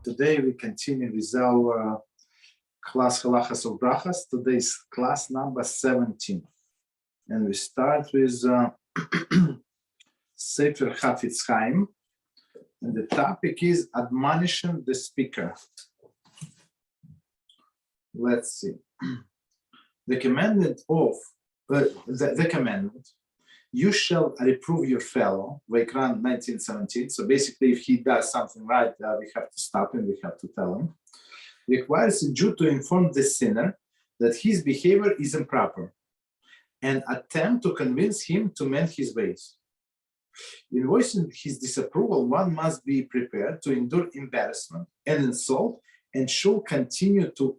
Today we continue with our class Halachos of Brochos. Today's class number 17. And we start with Sefer Halachos Chaim. And the topic is Admonishing the speaker. Let's see. The commandment of, the commandment, you shall reprove your fellow, Vaikran 19:17. So basically, if he does something right, we have to stop him, we have to tell him. Requires a Jew to inform the sinner that his behavior is improper and attempt to convince him to mend his ways. In voicing his disapproval, one must be prepared to endure embarrassment and insult and should continue to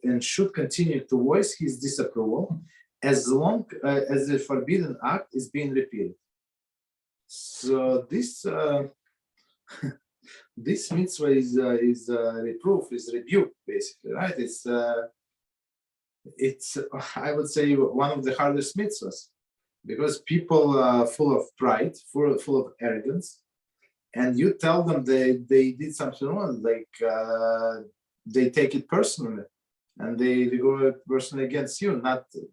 voice his disapproval as long as the forbidden act is being repeated. So this this mitzvah is reproof, is rebuke, basically, right? It's I would say one of the hardest mitzvahs, because people are full of pride, full of arrogance, and you tell them they did something wrong, like they take it personally. And they go personally against you.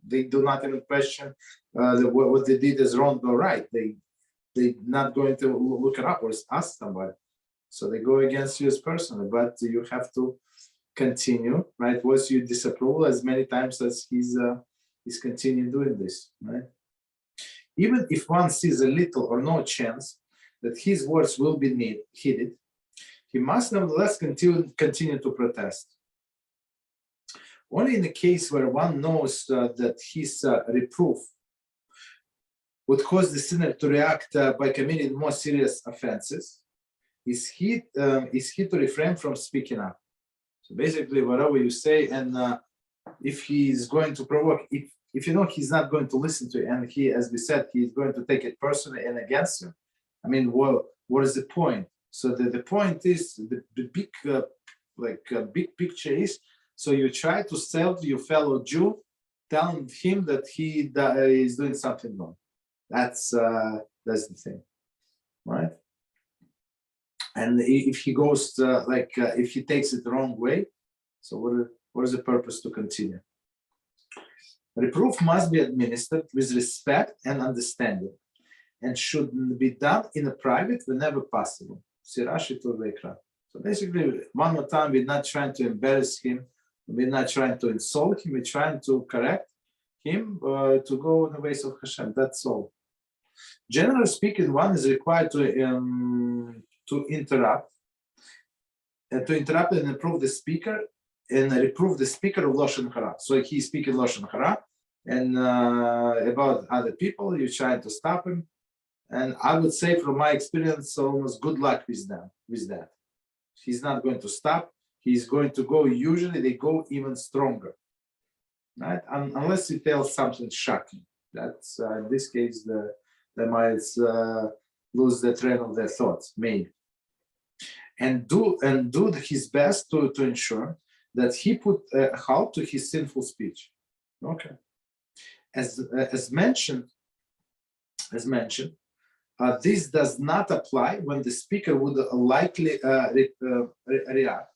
They do not even question what they did is wrong or right. They're not going to look it up or ask somebody. So they go against you as personally. But you have to continue, right? Voice your disapproval as many times as he's continuing doing this, right? Even if one sees a little or no chance that his words will be heeded, he must nevertheless continue to protest. Only in the case where one knows that his reproof would cause the sinner to react by committing more serious offenses, is he to refrain from speaking up. So basically, whatever you say, and if he is going to provoke, if you know he's not going to listen to you, and he, as we said, he is going to take it personally and against you, I mean, what is the point? So the point is, the big, big picture is, so you try to sell to your fellow Jew, telling him that he is doing something wrong. That's the thing, right? And if he goes if he takes it the wrong way, so what is the purpose to continue? Reproof must be administered with respect and understanding, and should be done in a private whenever possible. So basically, one more time, we're not trying to embarrass him. We're not trying to insult him. We're trying to correct him to go in the ways of Hashem. That's all. Generally speaking, one is required to interrupt and reprove the speaker of Lashon Hara. So he's speaking Lashon Hara and about other people. You're trying to stop him, and I would say, from my experience, almost good luck with that. He's not going to stop. He's going to go, usually they go even stronger, right? Unless he tells something shocking. That's, in this case, they might lose the train of their thoughts, maybe. And do his best to ensure that he put a halt to his sinful speech. Okay. As mentioned, this does not apply when the speaker would likely react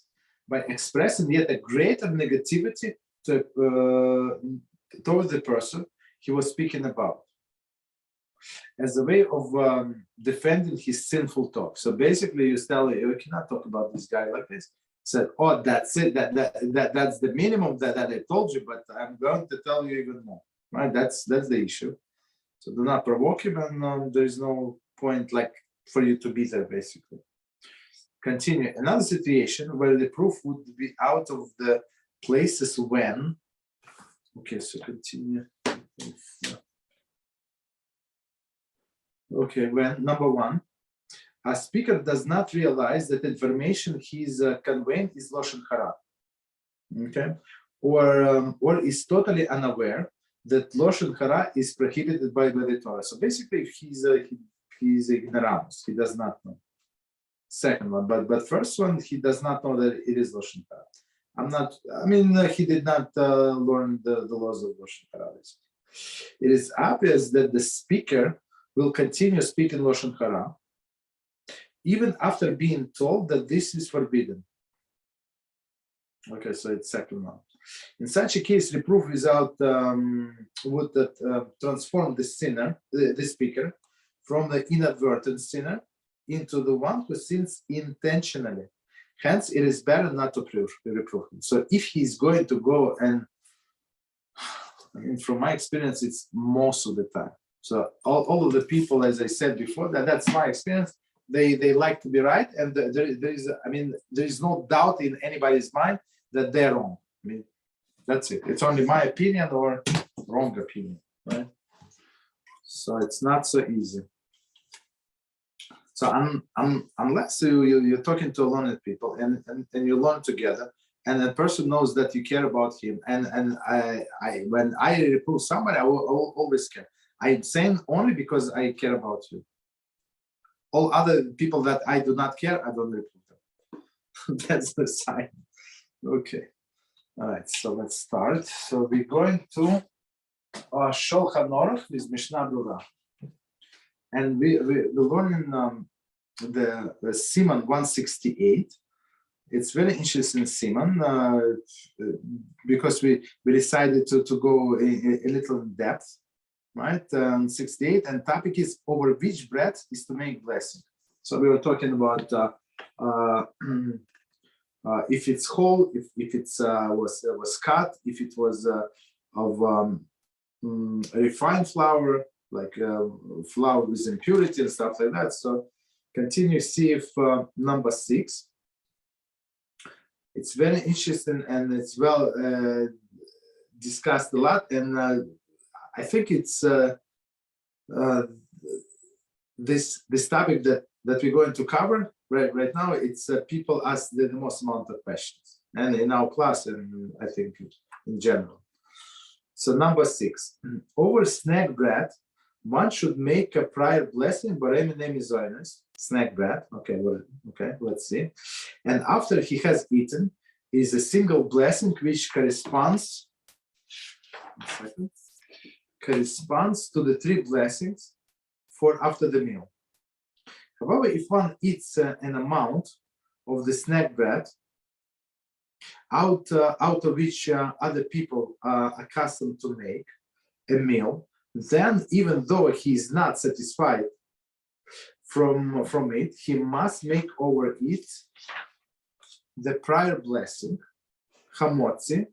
by expressing yet a greater negativity toward the person he was speaking about, as a way of defending his sinful talk. So basically, you tell you cannot talk about this guy like this. Said, oh, that's it. That's the minimum that I told you, but I'm going to tell you even more. Right? That's the issue. So do not provoke him, and there is no point for you to be there, basically. Continue. Another situation where the proof would be out of the places when. Okay, so continue. Okay, when number one, a speaker does not realize that information he's conveying is Lashon Hara. Okay, or is totally unaware that Lashon Hara is prohibited by the Torah. So basically, if he's ignorant, he does not know. Second one, but first one, he does not know that it is Lashon Hara. He did not learn the laws of Lashon Hara. It is obvious that the speaker will continue speaking Lashon Hara even after being told that this is forbidden. Okay, so it's second one. In such a case, reproof without would transform the sinner, the speaker, from the inadvertent sinner into the one who sins intentionally. Hence, it is better not to reprove him. So if he's going to go and, I mean, from my experience, it's most of the time. So all of the people, as I said before, that's my experience. They like to be right, and there is no doubt in anybody's mind that they're wrong. I mean, that's it. It's only my opinion or wrong opinion, right? So it's not so easy. So unless you're talking to learned people and you learn together, and the person knows that you care about him, and when I reprove somebody, I will always care. I'm saying only because I care about you. All other people that I do not care, I don't reprove them. That's the sign. Okay. All right. So let's start. So we're going to Shulchan Aruch with Mishneh Berurah. And we learn in the Siman 168. It's very interesting Siman because we decided to go a little in depth, right? 68, and topic is over which bread is to make blessing. So we were talking about if it's whole, if it's was cut, if it was of refined flour, like flour with impurity and stuff like that. So continue, see if number 6. It's very interesting and it's well discussed a lot, and I think it's this topic that we're going to cover right now. It's people ask the most amount of questions, and in our class, and I think in general. So number 6, over snack bread, one should make a prior blessing, snack bread. Okay, well, okay, let's see. And after he has eaten, is a single blessing which corresponds to the 3 blessings for after the meal. However, if one eats an amount of the snack bread out of which other people are accustomed to make a meal, then even though he is not satisfied from it, he must make over it the prior blessing, HaMotzi,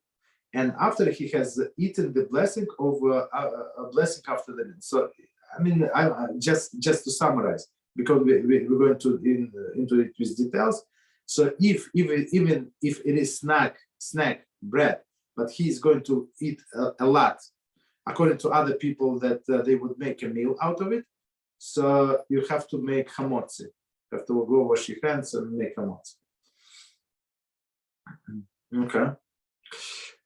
and after he has eaten the blessing of a blessing after the meal. So, I mean, just to summarize, because we're going to into it with details. So even if it is snack bread, but he's going to eat a lot, according to other people that they would make a meal out of it. So you have to make HaMotzi. You have to go wash your hands and make HaMotzi. Okay.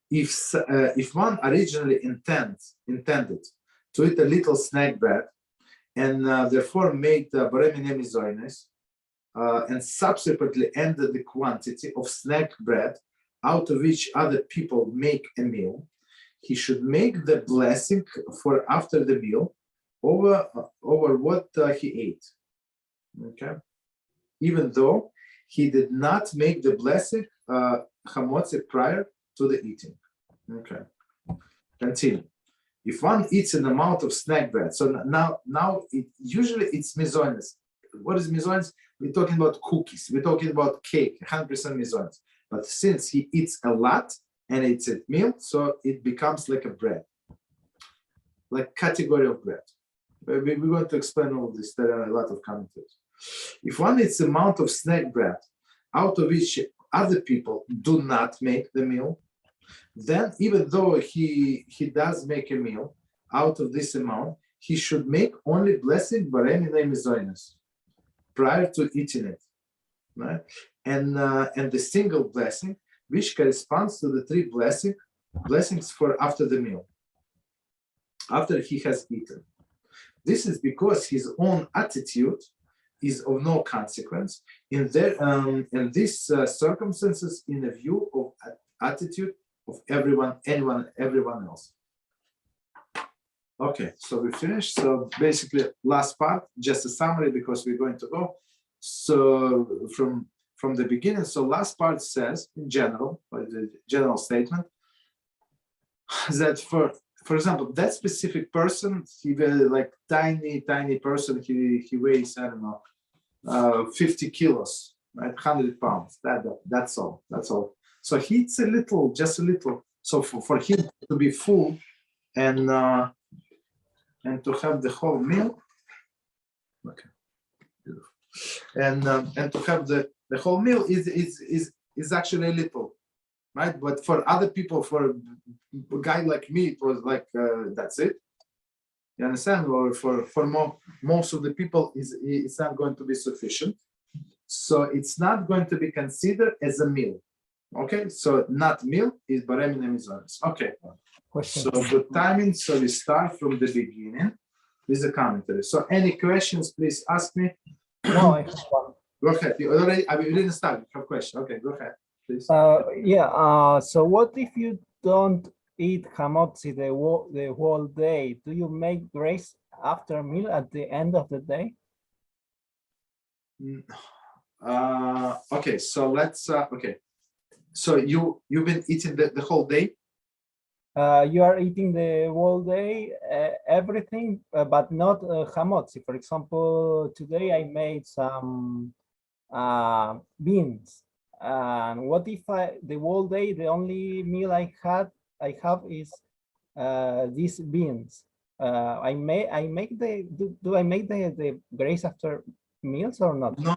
If one originally intended to eat a little snack bread, and therefore made Baremi Zoines, and subsequently ended the quantity of snack bread out of which other people make a meal, he should make the blessing for after the meal over what he ate. Okay, even though he did not make the blessing HaMotzi prior to the eating. Okay, continue. If one eats an amount of snack bread, so now usually it's mizonis. What is mizonis? We're talking about cookies. We're talking about cake, 100% mizonis. But since he eats a lot and it's a meal, so it becomes like a bread, like category of bread. We're going to explain all of this. There are a lot of commentaries. If one eats an amount of snack bread out of which other people do not make the meal, then even though he does make a meal out of this amount, he should make only blessing Baremi Zoines prior to eating it, right? And the single blessing, which corresponds to the 3 blessings for after the meal, after he has eaten. This is because his own attitude is of no consequence in these circumstances in the view of attitude of everyone else. Okay, so we finished. So basically, last part, just a summary because we're going to go. So from from the beginning. So last part says, in general, the general statement, that for example, that specific person, he very like tiny person, he weighs, I don't know, 50 kilos, right, 100 pounds. That's all. So he eats a little, just a little. So for him to be full and to have the whole meal, okay, beautiful. And to have the whole meal is actually little, right? But for other people, for a guy like me, it was like that's it. You understand? Or for most of the people, it's not going to be sufficient. So it's not going to be considered as a meal. Okay, so not meal is barem mizonos. Okay. Question. So the timing. So we start from the beginning with the commentary. So any questions, please ask me. No, I have one. Go ahead. You already, I mean, you didn't start. You have a question. Okay, go ahead, please. So what if you don't eat HaMotzi the whole day? Do you make grace after meal at the end of the day? Okay, so let's. Okay, so you've been eating the whole day. You are eating the whole day, everything, but not HaMotzi. For example, today I made some beans. And what if the whole day, the only meal I have is these beans? I make do I make the grace after meals or not? No.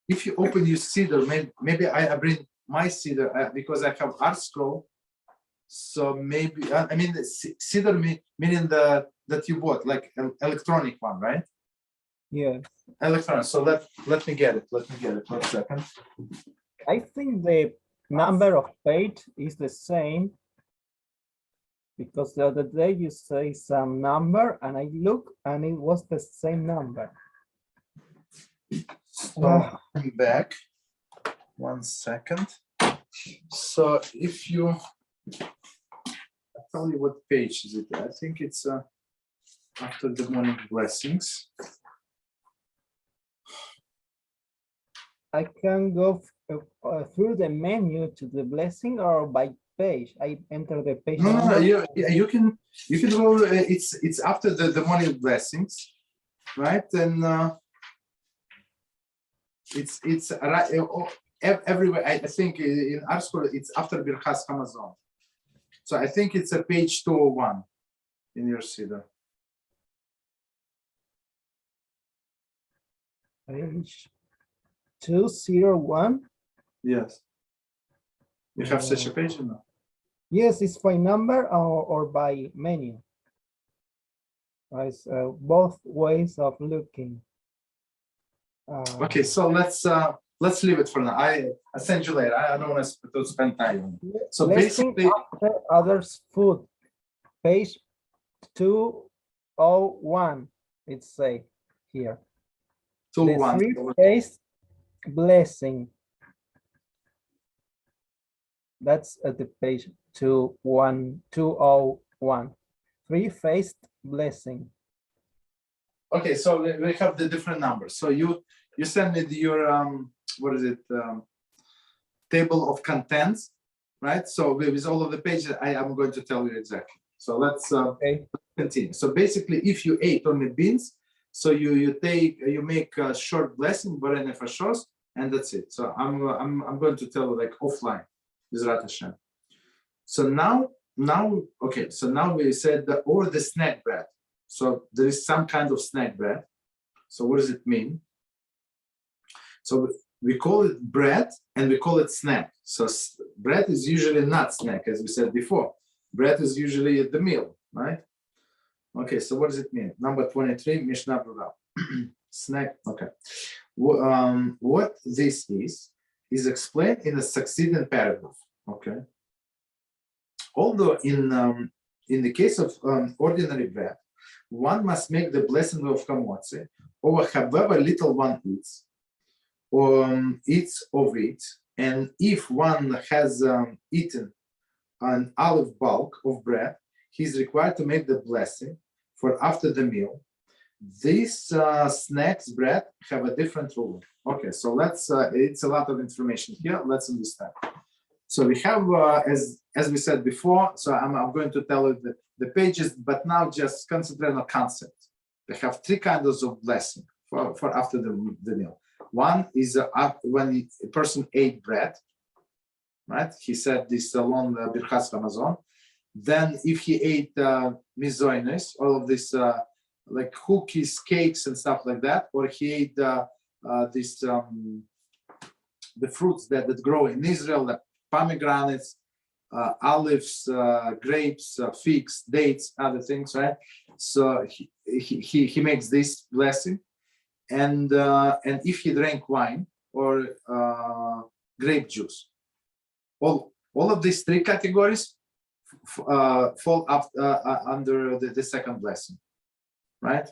If you open your Siddur, maybe I bring my Siddur because I have art scroll. So maybe I mean Siddur meaning that you bought, like an electronic one, right? Yes. Electronic. So let me get it. 1 second. I think the number of page is the same, because the other day you say some number and I look and it was the same number. So I'm back. 1 second. So if you, I'll tell you what page is it. I think it's after the morning blessings. I can go through the menu to the blessing or by page. I enter the page. No. You can go. It's after the morning blessings, right? And it's everywhere. I think in our school it's after Birchas Hamazon. So I think it's a page 201 in your Siddur. Page 201. Yes. You have such a page or no? Yes, it's by number or by menu. Right, both ways of looking. Okay, so let's leave it for now. I'll send you later. I don't want to spend time on it. So basically, after others' food, page 201. It's say here. 201. The three-faced blessing. That's at the page 201. Three-faced blessing. Okay, so we have the different numbers. So you send me your what is it, table of contents, right? So with all of the pages, I am going to tell you exactly. So let's continue. So basically, if you ate only beans, so you make a short blessing, Borei Nefashos, and that's it. So I'm going to tell you like offline, Be'Ezrat Hashem. So now okay. So now we said or the snack bread. So there is some kind of snack bread. So what does it mean? So we call it bread and we call it snack. So bread is usually not snack, as we said before. Bread is usually the meal, right? Okay, so what does it mean? Number 23, Mishneh Berurah. Snack, okay. What this is explained in a succeeding paragraph, okay? Although in the case of ordinary bread, one must make the blessing of HaMotzi, or however little one eats, or eats of it, and if one has eaten an olive bulk of bread, he is required to make the blessing for after the meal, These snacks, bread, have a different rule. Okay, so let's, it's a lot of information here. Let's understand. So we have, as we said before, so I'm going to tell you the pages, but now just concentrate on concept. We have three kinds of blessing for after the meal. One is when a person ate bread, right? He said this along Birchas Hamazon. Then if he ate mizoines, all of this like cookies, cakes, and stuff like that, or he ate the fruits that grow in Israel, like pomegranates, olives, grapes, figs, dates, other things, right? So he makes this blessing, and if he drank wine or grape juice, all of these three categories fall up under the second blessing, right?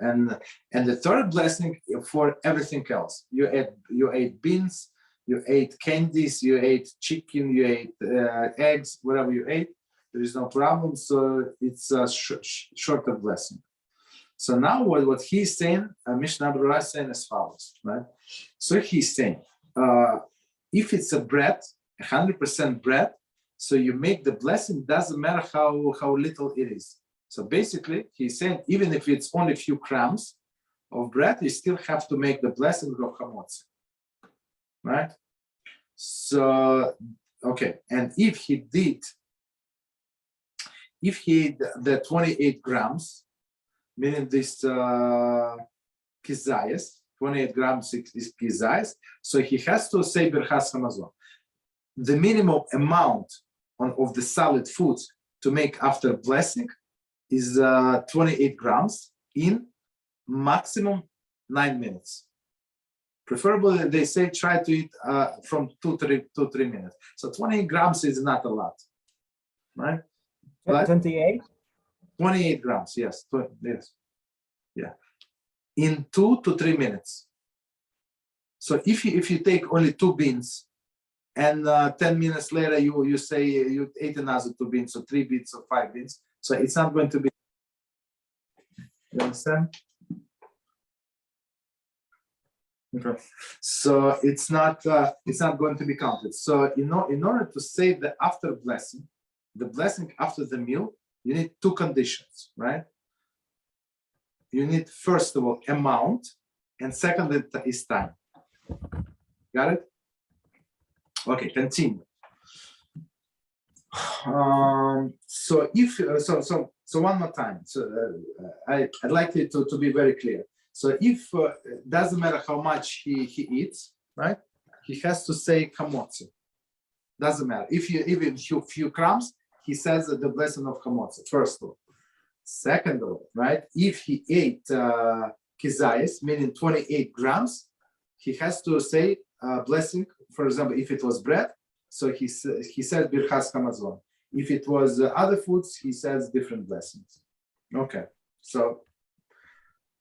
And the third blessing for everything else. You ate beans, you ate candies, you ate chicken, you ate eggs, whatever you ate, there is no problem. So it's a shorter blessing. So now what he's saying, Mishneh Berurah is saying as follows, right? So he's saying, if it's a bread, 100% bread, so you make the blessing, doesn't matter how little it is. So basically, he's saying, even if it's only a few crumbs of bread, you still have to make the blessing of HaMotzi, right? So, okay, and if he ate the 28 grams, meaning this kizayas, 28 grams is kizayas, so he has to say Birchas Hamazon. The minimum amount of the solid foods to make after blessing is 28 grams in maximum 9 minutes. Preferably, they say try to eat from 2-3 minutes. So 28 grams is not a lot, right? 28? 28 grams, yes. Yes. Yeah. In 2 to 3 minutes. So if you take only 2 beans, and 10 minutes later you say you ate another 2 beans, or 3 beans, or 5 beans, so it's not going to be. You understand? Okay. So it's not going to be counted. So in order to say the after blessing, the blessing after the meal, you need 2 conditions, right? You need, first of all, amount, and second is time. Got it? Okay, continue. So one more time. So I'd like it to be very clear. So if doesn't matter how much he eats, right? He has to say HaMotzi. Doesn't matter. If you even few crumbs, he says the blessing of HaMotzi. First of all. Second of all, right? If he ate kizayas, meaning 28 grams, he has to say blessing. For example, if it was bread, so he says Birchas Hamazon. If it was other foods, he says different blessings. Okay, so,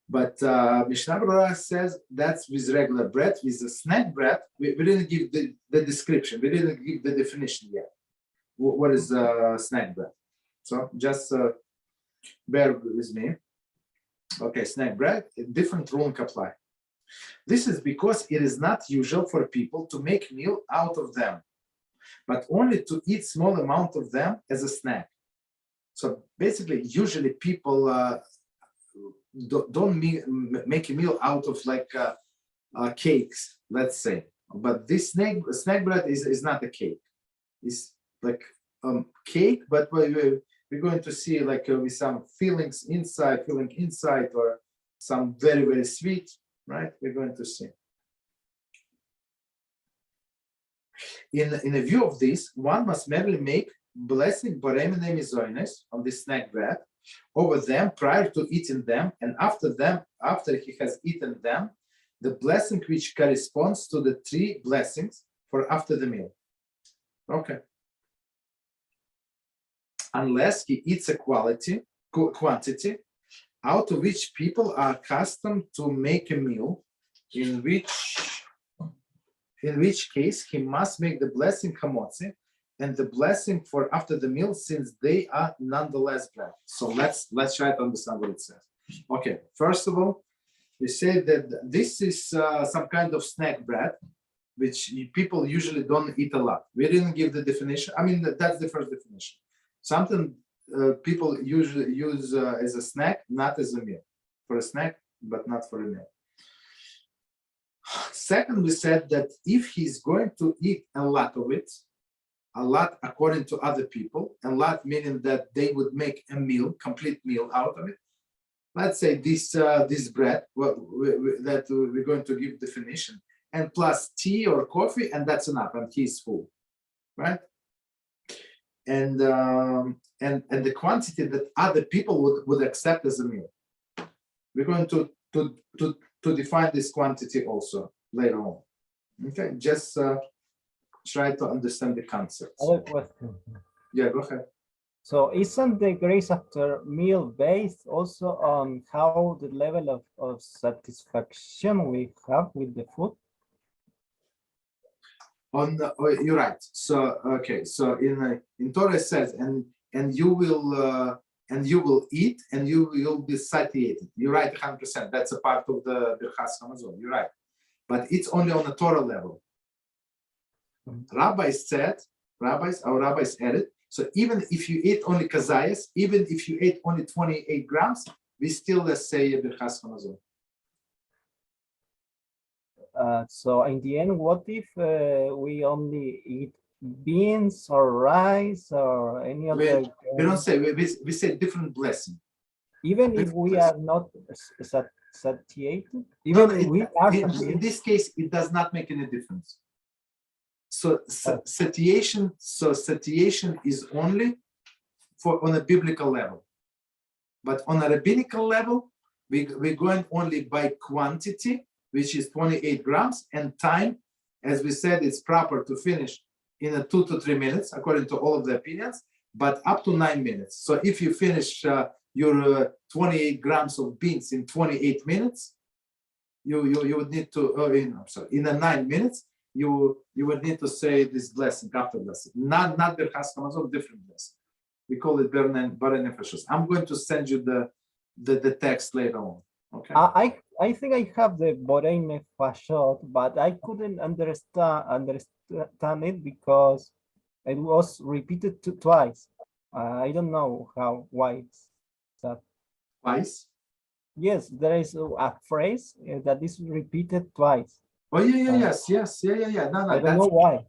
but Mishneh Berurah says that's with regular bread. With the snack bread, we didn't give the description. We didn't give the definition yet. What is snack bread? So just bear with me. Okay, snack bread, different rule apply. This is because it is not usual for people to make meal out of them, but only to eat small amount of them as a snack. So basically, usually people don't make a meal out of like cakes, let's say. But this snack bread is not a cake. It's like cake, but we're going to see like with some filling inside, or some very, very sweet. Right, we're going to see. In a view of this, one must merely make blessing boremine mizoines on the snack bread over them prior to eating them, and after he has eaten them, the blessing which corresponds to the 3 blessings for after the meal. Okay. Unless he eats a quantity out of which people are accustomed to make a meal, in which case he must make the blessing HaMotzi and the blessing for after the meal, since they are nonetheless bread. So let's try to understand what it says. Okay, first of all, we say that this is some kind of snack bread, which people usually don't eat a lot. We didn't give the definition. I mean, that's the first definition. Something people usually use as a snack, not as a meal. For a snack, but not for a meal. Second, we said that if he's going to eat a lot of it, a lot according to other people, a lot meaning that they would make a meal, complete meal out of it. Let's say this bread, that we're going to give definition, and plus tea or coffee, and that's enough, and he's full, right? And the quantity that other people would accept as a meal. We're going to define this quantity also later on. Okay, just try to understand the concept. Other question. Yeah, go ahead. So isn't the grace after meal based also on how the level of satisfaction we have with the food? You're right. So okay, so in Torah it says, and you will eat and you'll be satiated. You're right, 100%. That's a part of the Birchas Hamazon. You're right, but it's only on a Torah level. Our rabbis added. So even if you eat only kazayas, even if you ate only 28 grams, we still say Birchas Hamazon. So in the end, what if we only eat beans or rice or any other? We don't say, we say different blessing. Even if we are not satiated? Even if we are in this case, it does not make any difference. So satiation is only on a biblical level. But on a rabbinical level, we're going only by quantity, which is 28 grams, and time, as we said, it's proper to finish in 2 to 3 minutes, according to all of the opinions, but up to 9 minutes. So if you finish your 28 grams of beans in 28 minutes, you would need to, in 9 minutes, you would need to say this blessing, after blessing. Not Birchas Hamazon, different blessing. We call it Borei Nefashos. I'm going to send you the text later on. Okay. I think I have the Borei Nefashot, but I couldn't understand it because it was repeated twice. I don't know why it's that. Twice? Yes, there is a phrase that is repeated twice. Oh yes. No, I don't know why.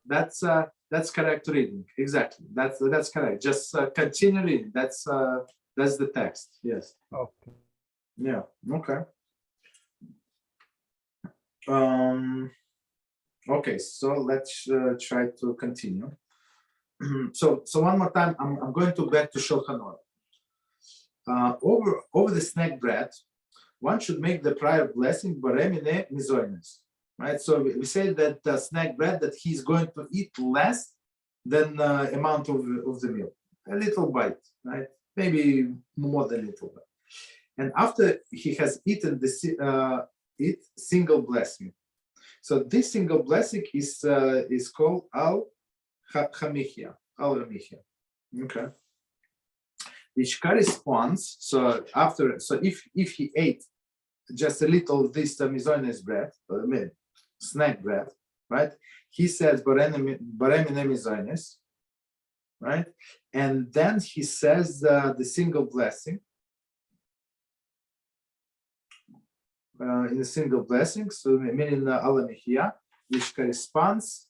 That's correct reading. Exactly. That's correct. Just continue reading. That's the text. Yes. Okay. Yeah. Okay. Okay. So let's try to continue. So one more time, I'm going to back to Shulchan Aruch. Over the snack bread, one should make the prior blessing, Borei Mizoines, right? So we say that the snack bread that he's going to eat less than the amount of the meal, a little bite, right? Maybe more than a little bit. And after he has eaten the single blessing, so this single blessing is called al Ramichia, okay, which corresponds. So if he ate just a little of this mizones bread, snack bread, right? He says Borei mizones, right? And then he says the single blessing. In a single blessing, so meaning Ala Mechia, which corresponds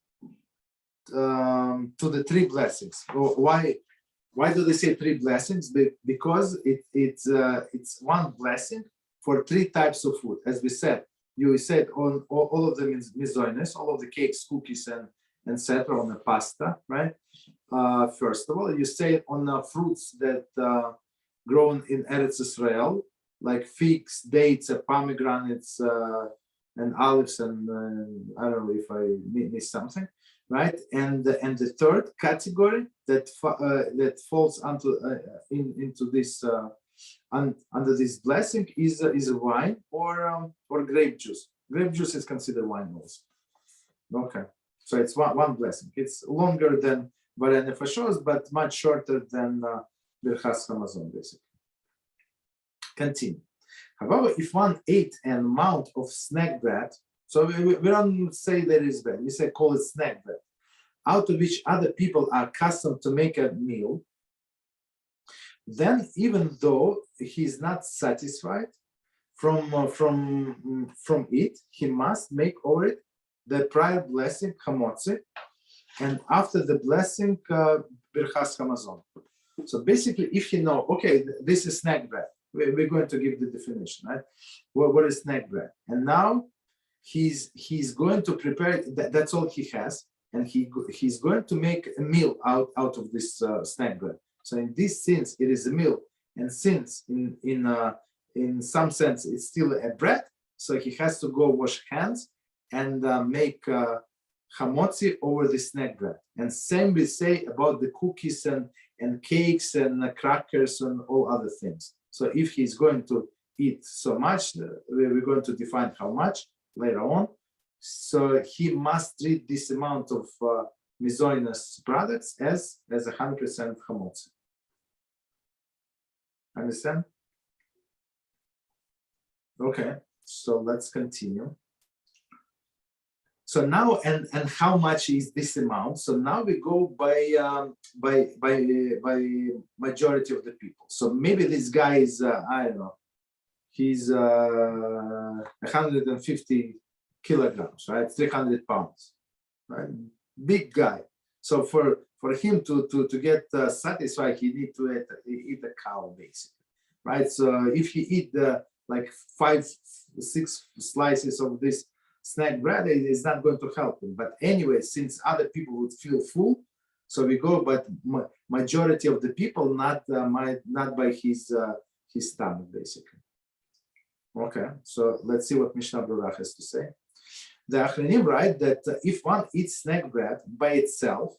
to the 3 blessings. Why do they say 3 blessings? Because it's one blessing for 3 types of food. As we said, you said on all of the mizoines, all of the cakes, cookies, and etc. on the pasta, right? First of all, you say on fruits that grown in Eretz Israel, like figs, dates, pomegranates, and olives, and I don't know if I missed something, right? And the third category that falls into this under this blessing is wine or grape juice. Grape juice is considered wine also. Okay, so it's one blessing. It's longer than Borei Nefashos, but much shorter than Birchas Hamazon, basically. Continue. However, if one ate an amount of snack bread, so we don't say there is bread, we say call it snack bread, out of which other people are accustomed to make a meal, then even though he is not satisfied from it, he must make over it the prior blessing, HaMotzi, and after the blessing, Birchas Hamazon. So basically, if you know, okay, this is snack bread, we're going to give the definition, right? What is snack bread? And now he's going to prepare, that's all he has, and he's going to make a meal out of this snack bread. So in this sense, it is a meal, and since in some sense it's still a bread, so he has to go wash hands and make HaMotzi over the snack bread. And same we say about the cookies and cakes and crackers and all other things. So if he's going to eat so much, we're going to define how much later on. So he must treat this amount of miscellaneous products as 100% HaMotzi. Understand? Okay, so let's continue. So now, and how much is this amount? So now we go by majority of the people. So maybe this guy is I don't know, he's 150 kilograms, right? 300 pounds, right? Big guy. So for him to get satisfied, he need to eat a cow, basically, right? So if he eat like 5-6 slices of this snack bread, it is not going to help him. But anyway, since other people would feel full, so we go, but majority of the people not by his stomach, basically. Okay, so let's see what Mishneh Berurah has to say. The Achronim write that if one eats snack bread by itself,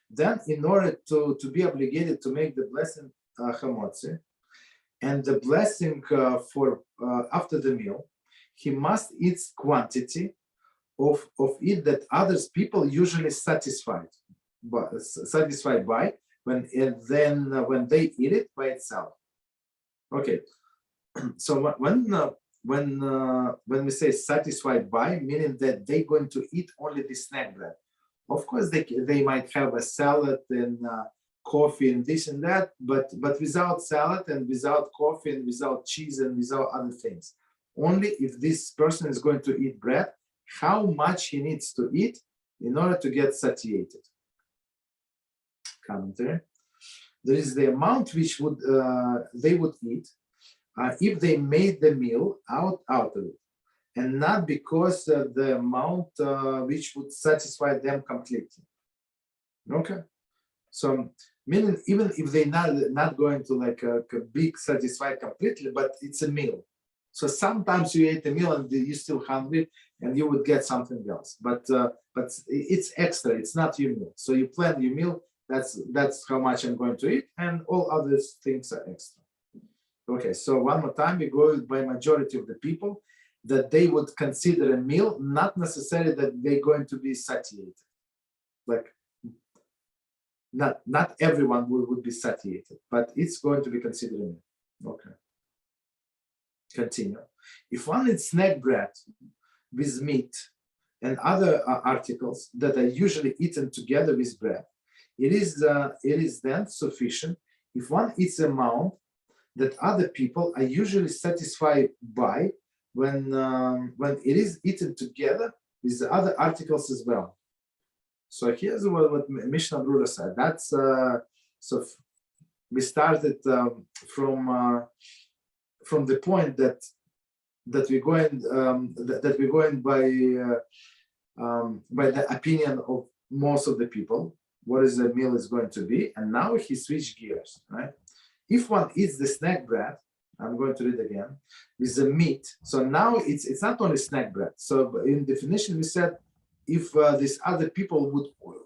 then in order to be obligated to make the blessing HaMotzi and the blessing for after the meal, he must eat quantity of it that others people usually satisfied by when they eat it by itself. Okay, so when we say satisfied by, meaning that they're going to eat only the snack bread. Of course, they might have a salad and coffee and this and that, but without salad and without coffee and without cheese and without other things. Only if this person is going to eat bread, how much he needs to eat in order to get satiated. Commentary. There is the amount which they would eat if they made the meal out of it, and not because the amount which would satisfy them completely. Okay, so meaning even if they're not going to like a big satisfy completely, but it's a meal. So sometimes you ate a meal and you're still hungry and you would get something else, but it's extra. It's not your meal. So you plan your meal. That's how much I'm going to eat, and all other things are extra. Okay, so one more time, we go by majority of the people that they would consider a meal, not necessarily that they're going to be satiated. Like not everyone would be satiated, but it's going to be considered a meal. Okay. Continue. If one eats snack bread with meat and other articles that are usually eaten together with bread, it is then sufficient if one eats an amount that other people are usually satisfied by when it is eaten together with the other articles as well. So here's what Mishneh Berurah said. That's so we started from the point that we're going by the opinion of most of the people, what is the meal is going to be, and now he switched gears, right? If one eats the snack bread, I'm going to read again, with the meat. So now it's not only snack bread. So in definition we said if these other people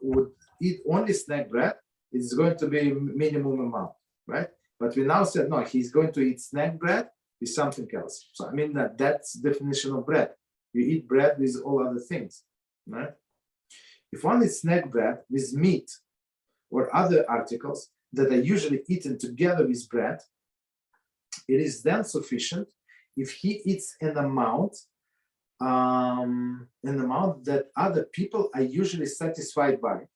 would eat only snack bread, it's going to be minimum amount, right? But we now said no, he's going to eat snack bread with something else. So I mean that's definition of bread. You eat bread with all other things, right? If one eats snack bread with meat or other articles that are usually eaten together with bread, it is then sufficient if he eats an amount that other people are usually satisfied by,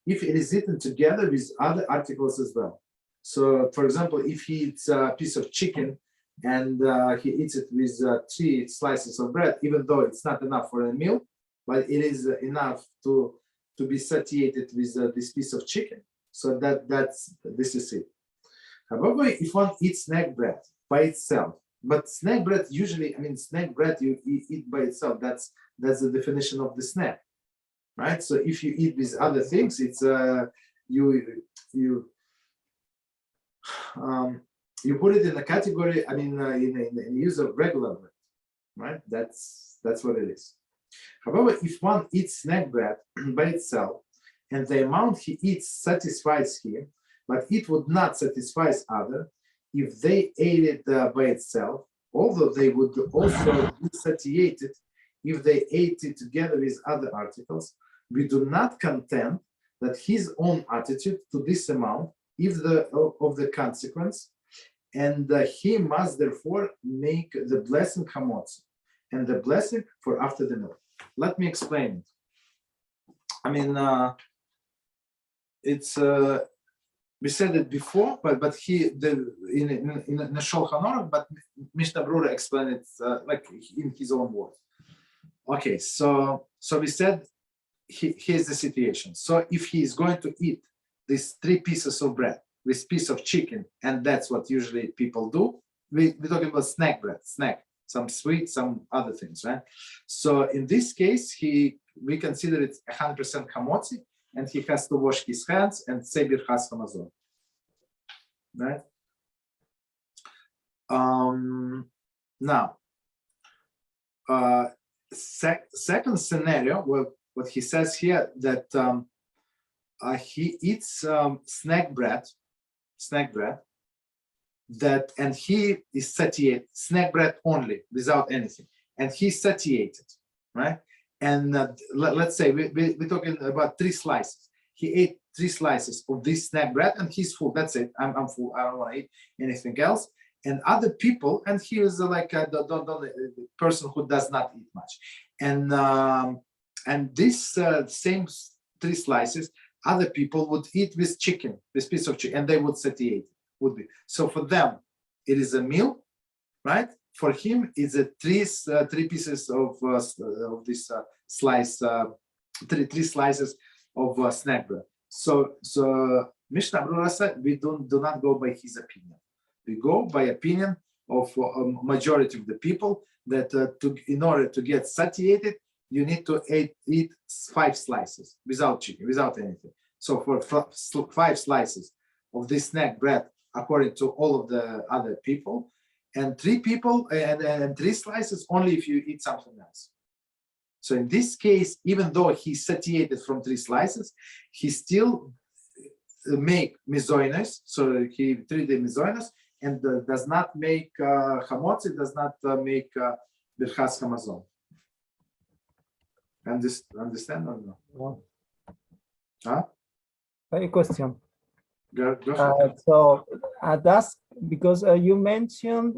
if it is eaten together with other articles as well. So, for example, if he eats a piece of chicken and he eats it with 3 slices of bread, even though it's not enough for a meal, but it is enough to be satiated with this piece of chicken. So this is it. However, if one eats snack bread by itself, but snack bread usually, snack bread you eat by itself. That's the definition of the snack, right? So if you eat with other things, it's you put it in a category. In use of regular bread, right? That's what it is. However, if one eats snack bread by itself, and the amount he eats satisfies him, but it would not satisfy other, if they ate it by itself, although they would also be satiated if they ate it together with other articles, we do not contend that his own attitude to this amount is of the consequence, and he must therefore make the blessing HaMotzi, and the blessing for after the meal. Let me explain it. It's we said it before, but in the Shulchan Aruch, but Mishneh Berurah explained it like in his own words. Okay, so we said here's the situation. So if he is going to eat these 3 pieces of bread with piece of chicken, and that's what usually people do, we're talking about snack bread, some sweet, some other things, right? So in this case, we consider it 100% HaMotzi, and he has to wash his hands and say Birchas Hamazon, right? Now, second scenario, what he says here, that he eats snack bread, and he is satiated, snack bread only, without anything, and he's satiated, right? And let's say we're talking about 3 slices. He ate 3 slices of this snack bread and he's full. That's it. I'm full. I don't want to eat anything else. And other people, and he is like a person who does not eat much. And this same 3 slices, other people would eat with chicken, this piece of chicken, and they would satiate. Would be so for them. It is a meal, right? For him, it's a 3 pieces of this slice, 3 slices of snack bread. So Mishneh Berurah said we do not go by his opinion. We go by opinion of a majority of the people that in order to get satiated, you need to eat 5 slices without chicken, without anything. So for 5 slices of this snack bread, according to all of the other people, and 3 people and 3 slices only if you eat something else. So in this case, even though he's satiated from 3 slices, he still make mizoines. So he treat the mizoines and does not make HaMotzi, does not make Birchas Hamazon. Understand or no? No. Huh? Any question? Go for it. So that's because you mentioned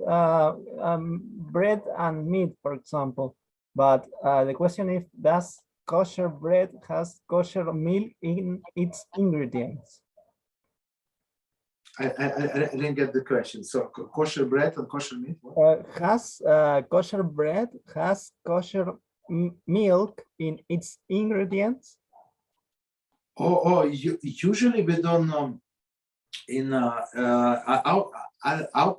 bread and meat, for example. But the question is, does kosher bread has kosher milk in its ingredients? I didn't get the question. So kosher bread and kosher meat? Has kosher bread has kosher milk in its ingredients? Usually we don't. In our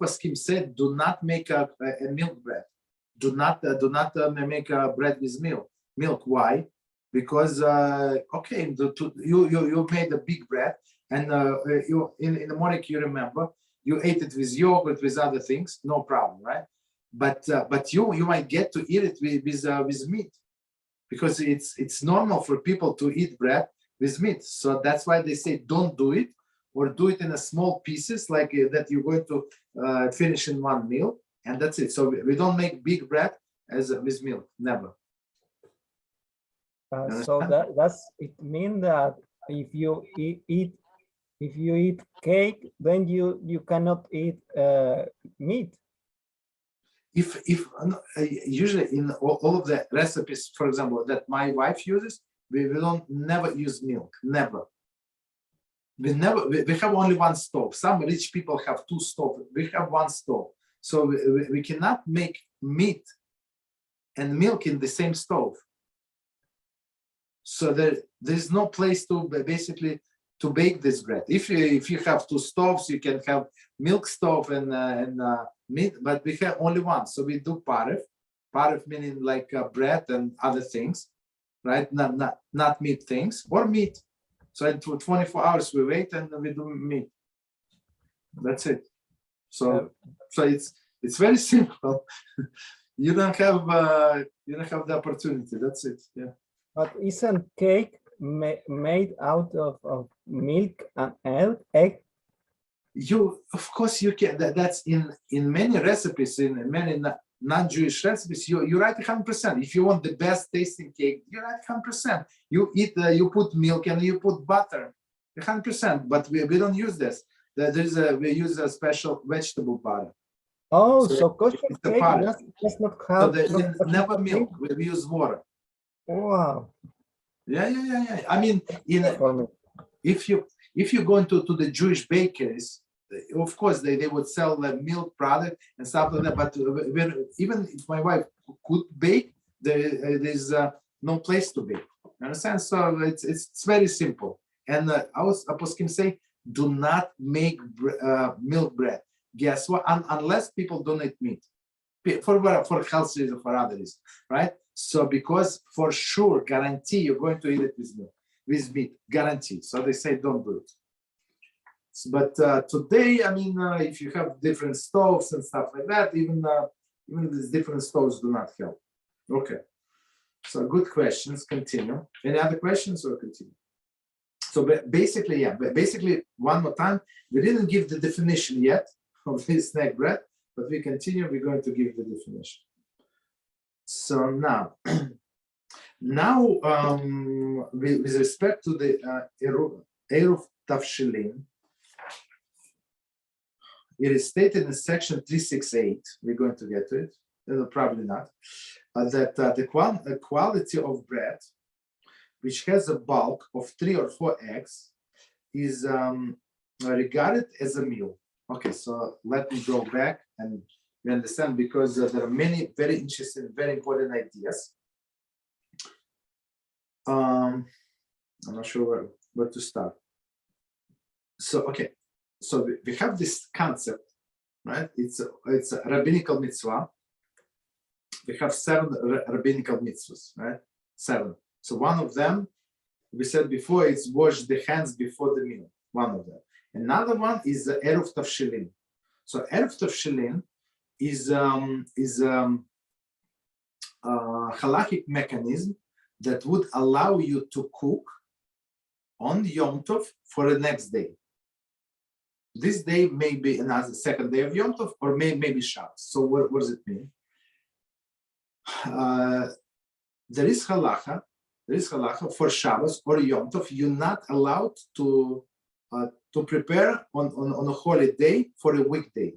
Paskim said, do not make a milk bread. Do not make a bread with milk. Why? Because you made a big bread, and you in the morning you remember you ate it with yogurt, with other things, no problem, right? But you might get to eat it with meat, because it's normal for people to eat bread with meat. So that's why they say don't do it, or do it in a small pieces like that you're going to finish in one meal, and that's it. So we don't make big bread with milk, never. So that's it means that if you eat if you eat cake, then you cannot eat meat. If usually in all of the recipes, for example, that my wife uses, we don't never use milk, never. We have only one stove. Some rich people have two stoves. We have one stove. So we cannot make meat and milk in the same stove. So there's no place to basically to bake this bread. If you have two stoves, you can have milk stove and meat, but we have only one. So we do parev. Parev meaning like bread and other things, right? Not meat things or meat. So for 24 hours we wait and we do meat. That's it. So it's very simple. You don't have the opportunity. That's it. Yeah. But isn't cake made out of milk and egg? Of course you can. That's in many recipes, in many non-Jewish recipes. You write 100%. If you want the best tasting cake, you write 100%. You eat. You put milk and you put butter, 100%. But we don't use this. We use a special vegetable butter. Oh, so kosher cake does not have. So never milk. We use water. Wow. Yeah. I mean, if you go into the Jewish bakeries, of course they would sell the milk product and stuff like that. But even if my wife could bake, there's no place to bake. You understand? So it's very simple. And our poskim say, do not make milk bread. Guess what? Unless people don't eat meat, for health reasons, for other reasons, right? So because for sure, guarantee you're going to eat it with meat, guarantee. So they say don't do it. But today, I mean, if you have different stoves and stuff like that, even these different stoves do not help. Okay. So good questions. Continue. Any other questions or continue? So basically, basically one more time, we didn't give the definition yet of this snack bread, but we continue. We're going to give the definition. So now, with respect to the Eruv Tavshilin, it is stated in section 368, we're going to get to it, probably not, that the quality of bread, which has a bulk of 3 or 4 eggs, is regarded as a meal. Okay, so let me go back and we understand, because there are many very interesting, very important ideas. I'm not sure where to start. So, okay, so we have this concept, right? It's a rabbinical mitzvah. We have 7 rabbinical mitzvahs, right? 7. So one of them, we said before, it's wash the hands before the meal. One of them. Another one is the Eruv Tavshilin. So Eruv Tavshilin is halachic mechanism that would allow you to cook on Yom Tov for the next day. This day may be another second day of Yom Tov, or maybe Shabbos. So what does it mean? There is halacha for Shabbos or Yom Tov. You're not allowed to prepare on a holiday for a weekday,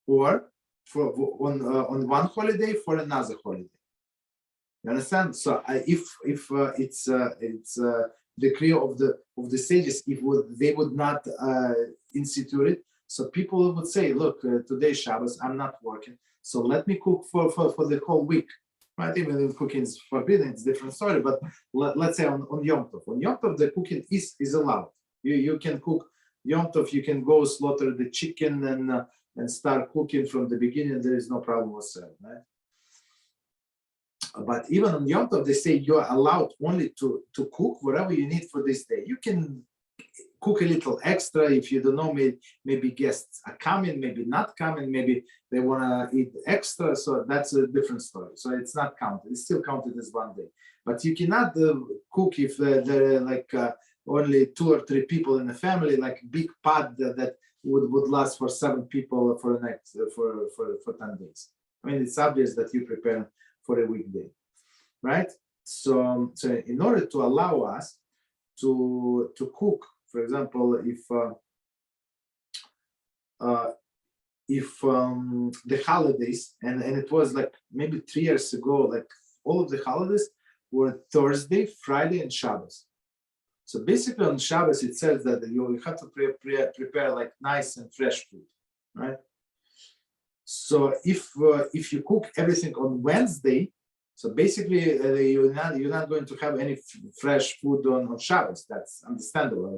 or on one holiday for another holiday. You understand? So if it's decree of the sages, they would not institute it, so people would say, look, today Shabbos, I'm not working, so let me cook for the whole week. Right? Even if cooking is forbidden, it's a different story. But let's say on Yom Tov. On Yom Tov, the cooking is allowed. You can cook Yom Tov. You can go slaughter the chicken and start cooking from the beginning. There is no problem whatsoever. Right? But even on Yom Tov, they say you're allowed only to cook whatever you need for this day. You can cook a little extra if you don't know, maybe guests are coming, maybe not coming, maybe they want to eat extra, so that's a different story. So it's not counted, it's still counted as one day. But you cannot cook if there are like only 2 or 3 people in the family, like big pot that would last for 7 people for the next for 10 days. I mean, it's obvious that you prepare for a weekday, right? So in order to allow us to cook, for example, if if the holidays, and it was like maybe 3 years ago, like all of the holidays were Thursday, Friday, and Shabbos. So basically on Shabbos, it says that you have to prepare like nice and fresh food, right? So if you cook everything on Wednesday, so basically you're not going to have any fresh food on Shabbos. That's understandable.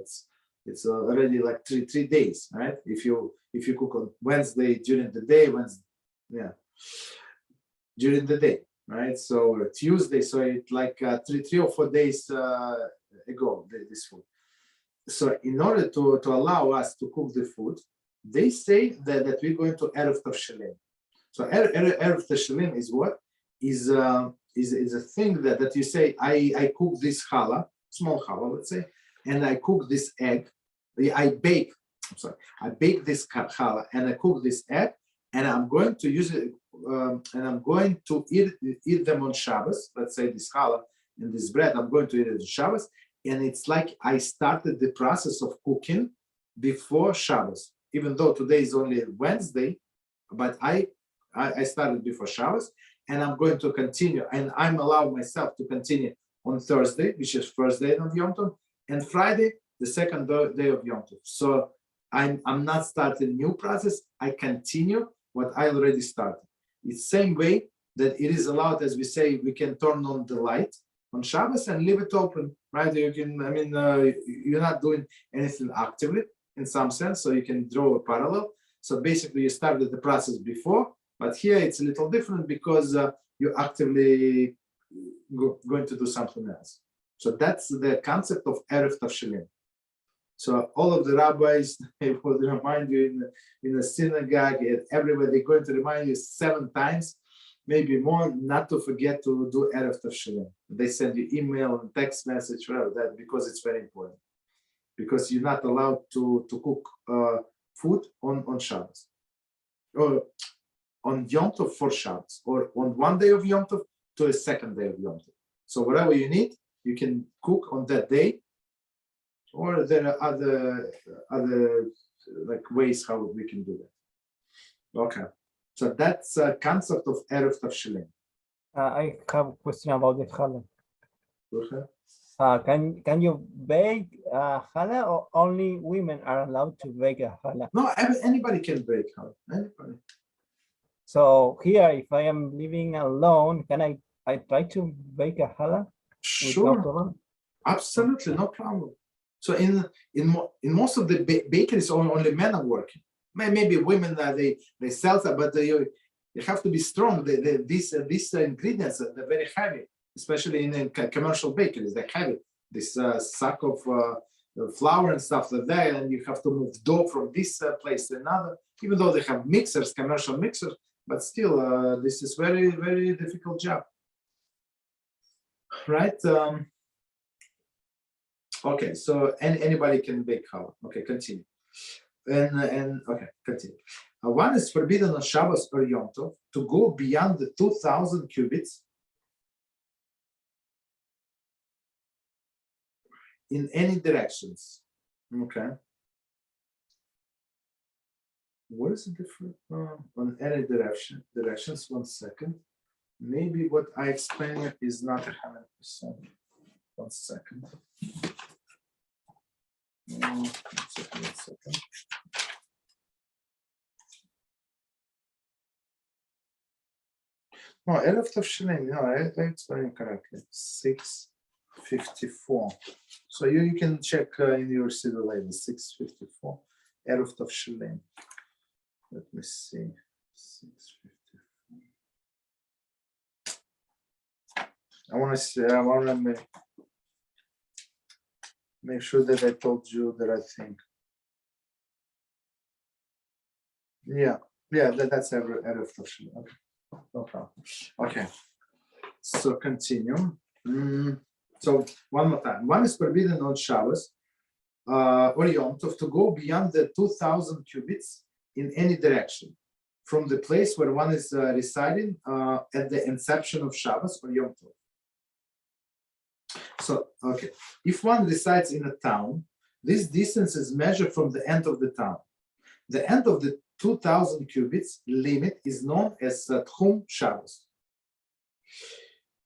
It's already like three days, right? If you cook on Wednesday during the day, during the day, right? So Tuesday, so it's like 3 or 4 days ago, this food. So in order to allow us to cook the food, they say that we're going to Erev Tavshelim. So Erev Tavshelim is what? Is a thing that you say, I cook this challah, small challah, let's say, and I cook this egg. I bake this challah and I cook this egg, and I'm going to use it, and I'm going to eat them on Shabbos. Let's say this challah and this bread, I'm going to eat it on Shabbos. And it's like I started the process of cooking before Shabbos, even though today is only Wednesday, but I started before Shabbos, and I'm going to continue, and I'm allowed myself to continue on Thursday, which is first day of Yom Tov, and Friday, the second day of Yom Tov. So I'm not starting new process. I continue what I already started. It's same way that it is allowed, as we say, we can turn on the light on Shabbos and leave it open, right? You can, you're not doing anything actively in some sense, so you can draw a parallel. So basically you started the process before, but here it's a little different because you're actively going to do something else. So that's the concept of Erev Tavshelim. So all of the rabbis, they would remind you in the synagogue and everywhere, they're going to remind you 7 times, maybe more, not to forget to do Erev Tavshelim. They send you email and text message, whatever that, because it's very important. Because you're not allowed to cook food on Shabbos, or on Yom Tov for Shabbos, or on one day of Yom Tov to a second day of Yom Tov. So whatever you need, you can cook on that day, or there are other like ways how we can do that. Okay, so that's a concept of Erev Tavshelim. I have a question about the challah. Okay. Can you bake challah, or only women are allowed to bake a challah? No, anybody can bake challah. Anybody. So here, if I am living alone, can I try to bake a challah? Sure, absolutely, no problem. So in most of the bakeries, only men are working. Maybe women they sell that, but you have to be strong. These ingredients are very heavy, especially in commercial bakeries. They're heavy. This sack of flour and stuff like that, and you have to move dough from this place to another. Even though they have mixers, commercial mixers, but still, this is very, very difficult job. Right? Okay, so anybody can bake challah. Okay, continue. And okay, continue. One is forbidden on Shabbos or Yom Tov to go beyond the 2,000 cubits in any directions. Okay. What is the difference on any directions? 1 second. Maybe what I explained is not 100%. 1 second. 1 second. No, Erev Tavshelim, no, I explained correctly. 654. So you can check in your civil later, 654. Erev Tavshelim. Let me see. 654. I want to make sure that I told you the right thing. Yeah, that's Erev Tavshelim. Okay, no problem. Okay, so continue. So one more time. One is forbidden on Shabbos or Yom Tov to go beyond the 2,000 cubits in any direction from the place where one is residing at the inception of Shabbos or Yom Tov. So, okay, if one resides in a town, this distance is measured from the end of the town. The end of the 2,000 cubits limit is known as Tchum Shabbos.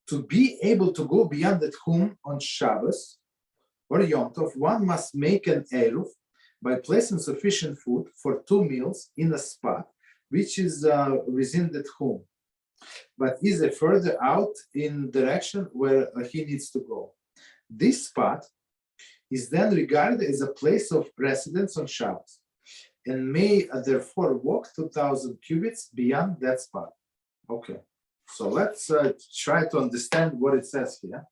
To be able to go beyond the Tchum on Shabbos or Yom Tov, one must make an Eruv by placing sufficient food for 2 meals in a spot which is within the Tchum, but is further out in direction where he needs to go. This spot is then regarded as a place of residence on Shabbos, and may therefore walk 2,000 cubits beyond that spot. Okay, so let's try to understand what it says here.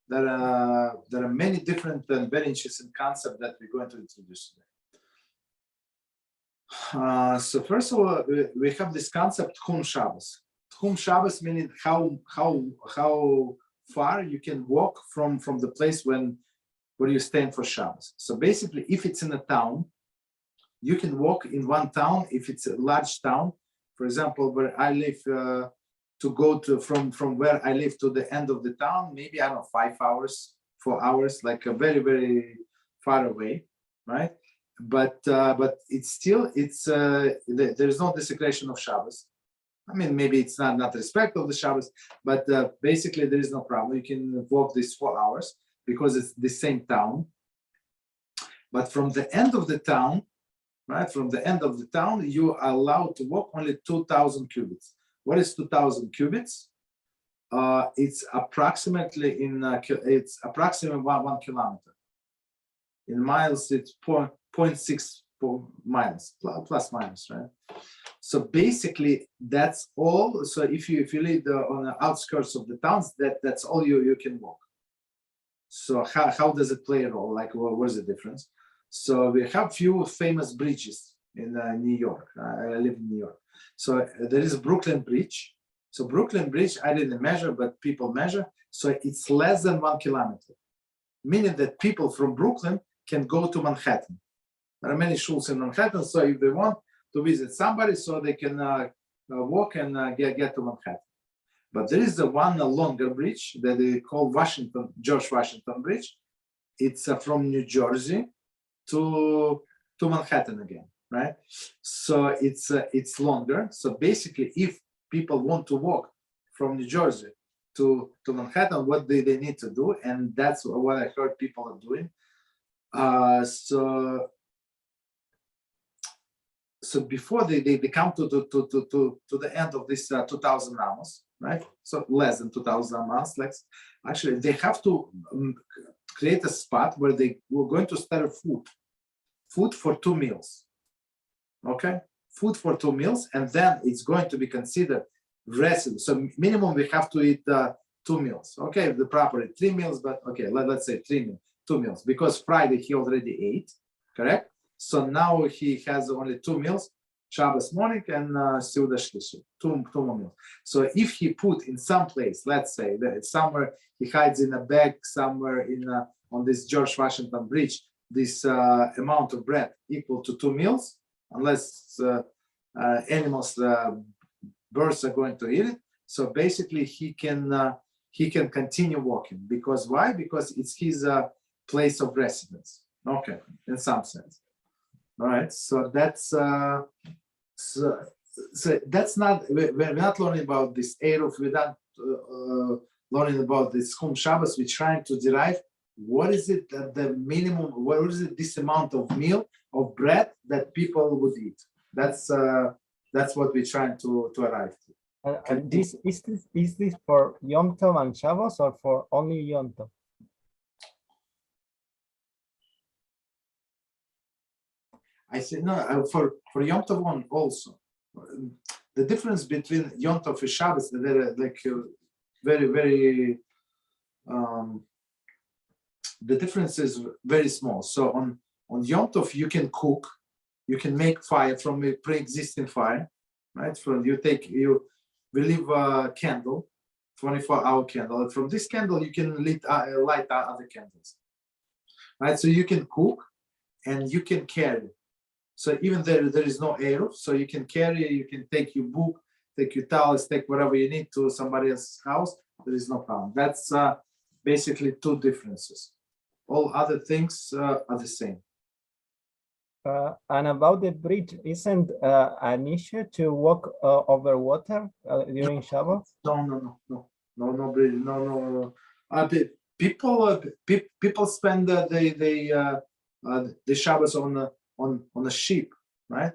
There are many different and very interesting concepts that we're going to introduce today. So first of all, we have this concept Tchum Shabbos. Tchum Shabbos meaning how far you can walk from the place where you stand for Shabbos. So basically, if it's in a town, you can walk in one town. If it's a large town, for example, where I live, to go to from where I live to the end of the town, maybe I don't know, 5 hours, 4 hours, like a very, very far away, right? But it's still there is no desecration of Shabbos. I mean, maybe it's not respect of the Shabbos, but basically there is no problem. You can walk these 4 hours because it's the same town. But from the end of the town, right? From the end of the town, you are allowed to walk only 2,000 cubits. What is 2,000 cubits? It's approximately 1 kilometer. In miles, it's 0.6 miles, plus minus, right? So basically, that's all. So if you live on the outskirts of the towns, that's all you can walk. So how does it play a role? Like, what's the difference? So we have few famous bridges in New York. I live in New York. So there is a Brooklyn Bridge. So Brooklyn Bridge, I didn't measure, but people measure. So it's less than 1 kilometer, meaning that people from Brooklyn can go to Manhattan. There are many shuls in Manhattan, so if they want to visit somebody, so they can walk and get to Manhattan. But there is the one longer bridge that they call George Washington Bridge. It's from New Jersey to Manhattan again, right? So it's longer. So basically, if people want to walk from New Jersey to Manhattan, what do they need to do? And that's what I heard people are doing. So before they come to the end of this 2,000 miles, right? So less than 2,000 miles. Actually, they have to create a spot where they were going to start food for 2 meals. Okay, food for 2 meals, and then it's going to be considered residue. So minimum we have to eat 2 meals. Okay, the proper 3 meals, but okay, let's say 2 meals, because Friday he already ate, correct? So now he has only 2 meals, Shabbos morning and Seudah Shlishi, 2 more meals. So if he put in some place, let's say that somewhere he hides in a bag somewhere on this George Washington Bridge, this amount of bread equal to 2 meals, unless animals, birds are going to eat it. So basically he can continue walking. Because why? Because it's his place of residence. Okay, in some sense. All right, so that's that's not, we're not learning about this Eruv, we're not learning about this Tchum Shabbos. We're trying to derive what is it the minimum, what is it this amount of meal of bread that people would eat. That's what we're trying to arrive to. And is this for Yom Tov and Shabbos or for only Yom Tov? I said no, for Yom Tov one also. The difference between Yom Tov and Shabbos, they're like very, very. The difference is very small. So on Yom Tov you can cook, you can make fire from a pre-existing fire, right? We leave a candle, 24-hour candle, and from this candle you can light other candles, right? So you can cook and you can carry. So even there is no Eruv, so you can carry, you can take your book, take your towels, take whatever you need to somebody else's house. There is no problem. That's basically 2 differences. All other things are the same. And about the bridge, isn't an issue to walk over water during Shabbat? No, people spend the Shabbos on a ship, right?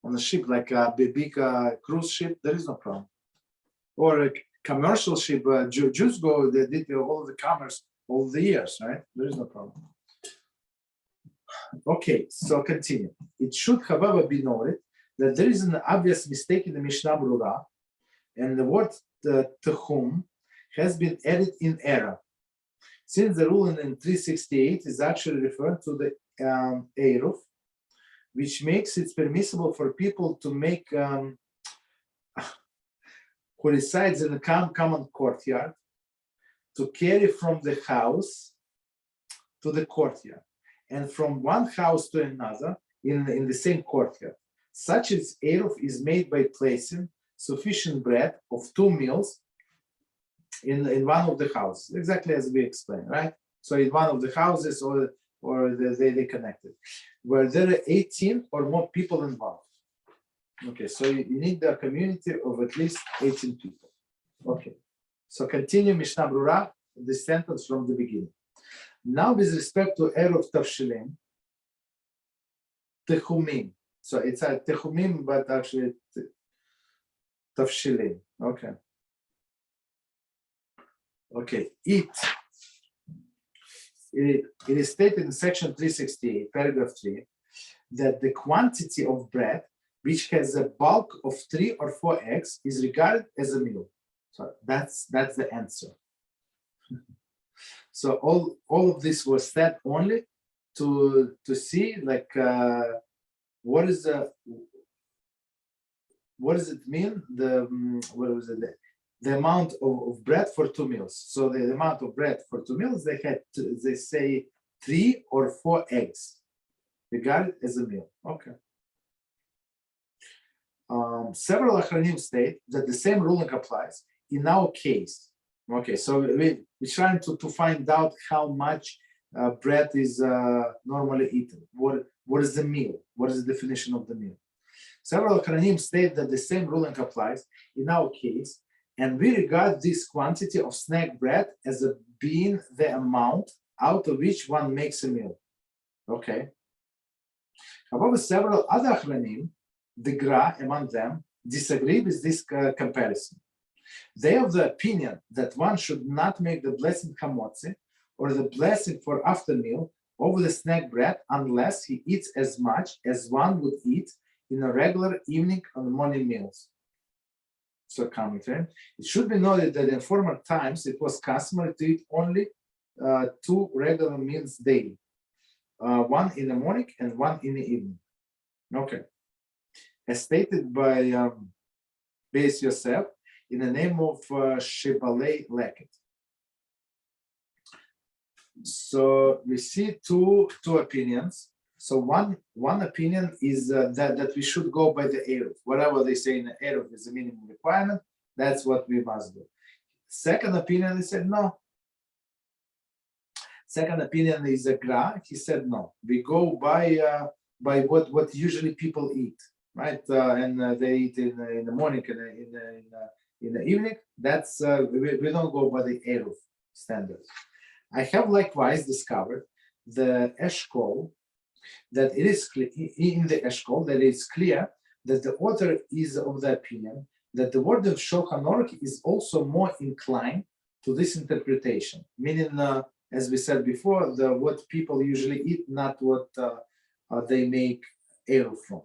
On a ship, like a big cruise ship. There is no problem. Or a commercial ship. Jews go. They did all the commerce all the years, right? There is no problem. Okay, so continue. It should, however, be noted that there is an obvious mistake in the Mishneh Berurah, and the word tehum has been added in error, since the ruling in 368 is actually referring to the Eruv, which makes it permissible for people to make who resides in the common courtyard to carry from the house to the courtyard, and from one house to another in the same courtyard. Such as Eruv is made by placing sufficient bread of 2 meals in one of the houses, exactly as we explained, right? So in one of the houses, or they connected, where there are 18 or more people involved. Okay, so you need a community of at least 18 people. Okay, so continue Mishneh Berurah, the sentence from the beginning. Now, with respect to Eruv Tavshilim, Tehumim. So it's a Tehumim, but actually Tavshilim. Okay. Okay. It is stated in section 368, paragraph 3, that the quantity of bread which has a bulk of 3 or 4 eggs is regarded as a meal. So that's the answer. So all of this was said only to see like what does it mean, the amount of bread for 2 meals. So the amount of bread for 2 meals, they say 3 or 4 eggs regarded as a meal. Okay. Several Achronim state that the same ruling applies in our case. Okay, so we're trying to find out how much bread is normally eaten. What is the meal? What is the definition of the meal? Several Achronim state that the same ruling applies in our case, and we regard this quantity of snack bread as being the amount out of which one makes a meal. Okay. However, several other Achronim, the Gra among them, disagree with this comparison. They have the opinion that one should not make the blessing HaMotzi or the blessing for after meal over the snack bread unless he eats as much as one would eat in a regular evening or morning meals. So commentary. It should be noted that in former times it was customary to eat only 2 regular meals daily, one in the morning and one in the evening. Okay. As stated by Beis Yosef in the name of Shebalei Leket. So we see two opinions. So one opinion is that we should go by the Eruv. Whatever they say in the Eruv is a minimum requirement, that's what we must do. Second opinion, he said no. Second opinion is a Gra. He said no. We go by what usually people eat, right? And they eat in the morning and in the evening. That's we don't go by the Eruv standards. I have likewise discovered the Eshkol, that it is clear in the Eshkol that it's clear that the author is of the opinion that the word of Shulchan Aruch is also more inclined to this interpretation, meaning, as we said before, what people usually eat, not what they make Eruv from.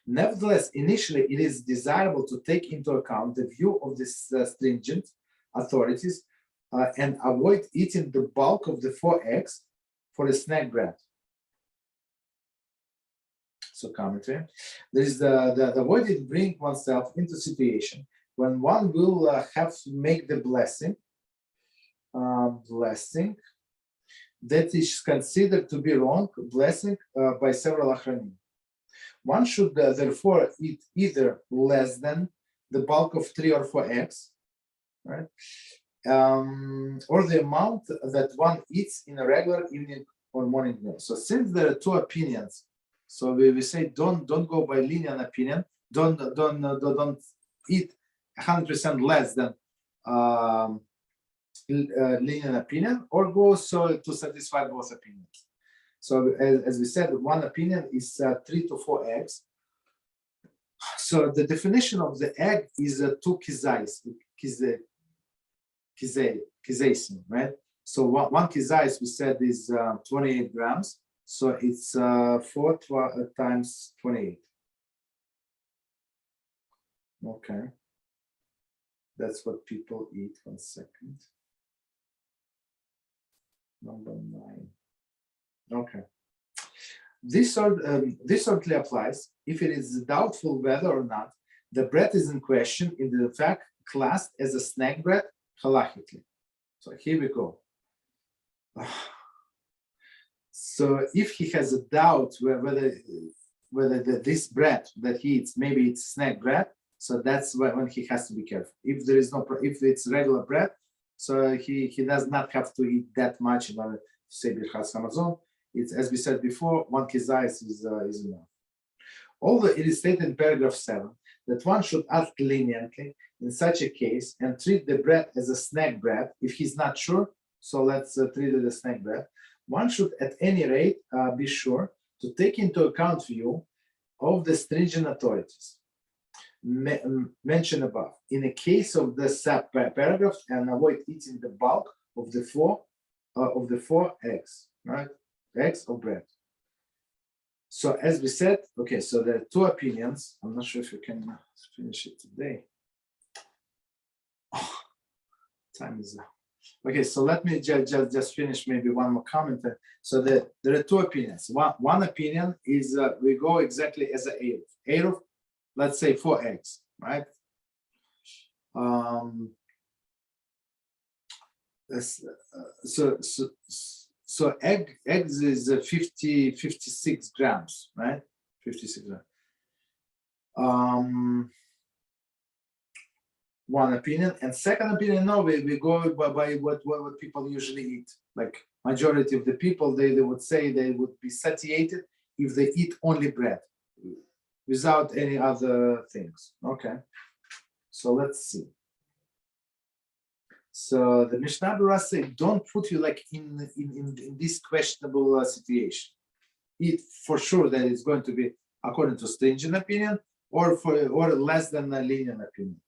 Nevertheless, initially, it is desirable to take into account the view of these stringent authorities and avoid eating the bulk of the 4 eggs for the snack bread. So commentary. There is the avoided bring oneself into situation when one will have to make the blessing that is considered to be wrong blessing by several Achronim. One should therefore eat either less than the bulk of 3 or 4 eggs, right? Or the amount that one eats in a regular evening or morning meal. So since there are two opinions, so we say don't go by lenient opinion. Don't eat 100% less than lenient opinion, or go so to satisfy both opinions. So as we said, one opinion is 3 to 4 eggs. So the definition of the egg is 2 kizasim, right? So one kizais we said is 28 grams. So it's 4 times 28. Okay. That's what people eat. 1 second. Number 9. Okay. This certainly applies if it is doubtful whether or not the bread is in question in the fact classed as a snack bread halachically. So here we go. So if he has a doubt whether this bread that he eats, maybe it's snack bread, so that's when he has to be careful. If there is if it's regular bread, so he does not have to eat that much in order to say Birchas Hamazon. It's, as we said before, 1 kizayis is enough. Although it is stated in paragraph 7 that one should act leniently in such a case and treat the bread as a snack bread, if he's not sure, so let's treat it as snack bread. One should at any rate be sure to take into account view of the stringent authorities mentioned above in the case of the sub-paragraph, and avoid eating the bulk of the four eggs, right? Eggs or bread. So as we said, okay, so there are 2 opinions. I'm not sure if you can finish it today. Oh, time is up. Okay, so let me just finish maybe one more comment. So there are 2 opinions. One opinion is we go exactly as an Eruv, let's say 4 eggs, right? So eggs is 56 grams, right? 56 grams. One opinion, and second opinion, no, we go by what people usually eat. Like majority of the people, they would say they would be satiated if they eat only bread without any other things. Okay, so let's see. So the Mishneh Berurah says, don't put you like in this questionable situation. Eat for sure that it's going to be according to stringent opinion or less than a lenient opinion.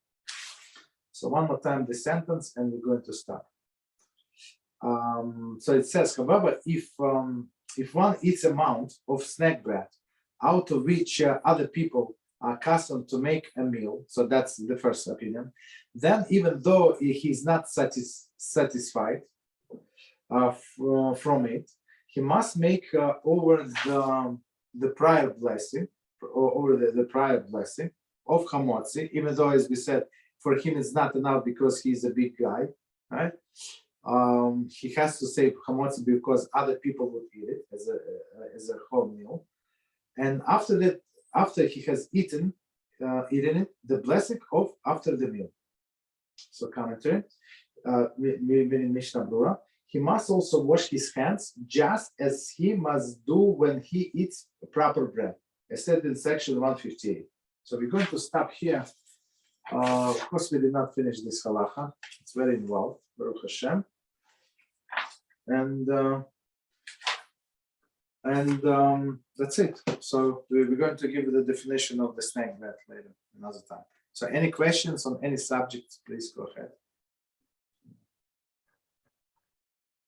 So one more time the sentence, and we're going to start. So it says, however, if one eats amount of snack bread out of which other people are accustomed to make a meal, so that's the first opinion, then even though he's not satisfied from it, he must make over the prior blessing, over the prior blessing of HaMotzi, even though, as we said, for him it's not enough because he's a big guy, right? He has to say HaMotzi because other people would eat it as a whole meal. And after that, after he has eaten it, the blessing of after the meal. So commentary, Mishneh Berurah, he must also wash his hands just as he must do when he eats proper bread, as said in section 158. So we're going to stop here. Of course, we did not finish this halacha. It's very involved, Baruch Hashem. And that's it. So we're going to give you the definition of the snack bread later, another time. So any questions on any subject, please go ahead.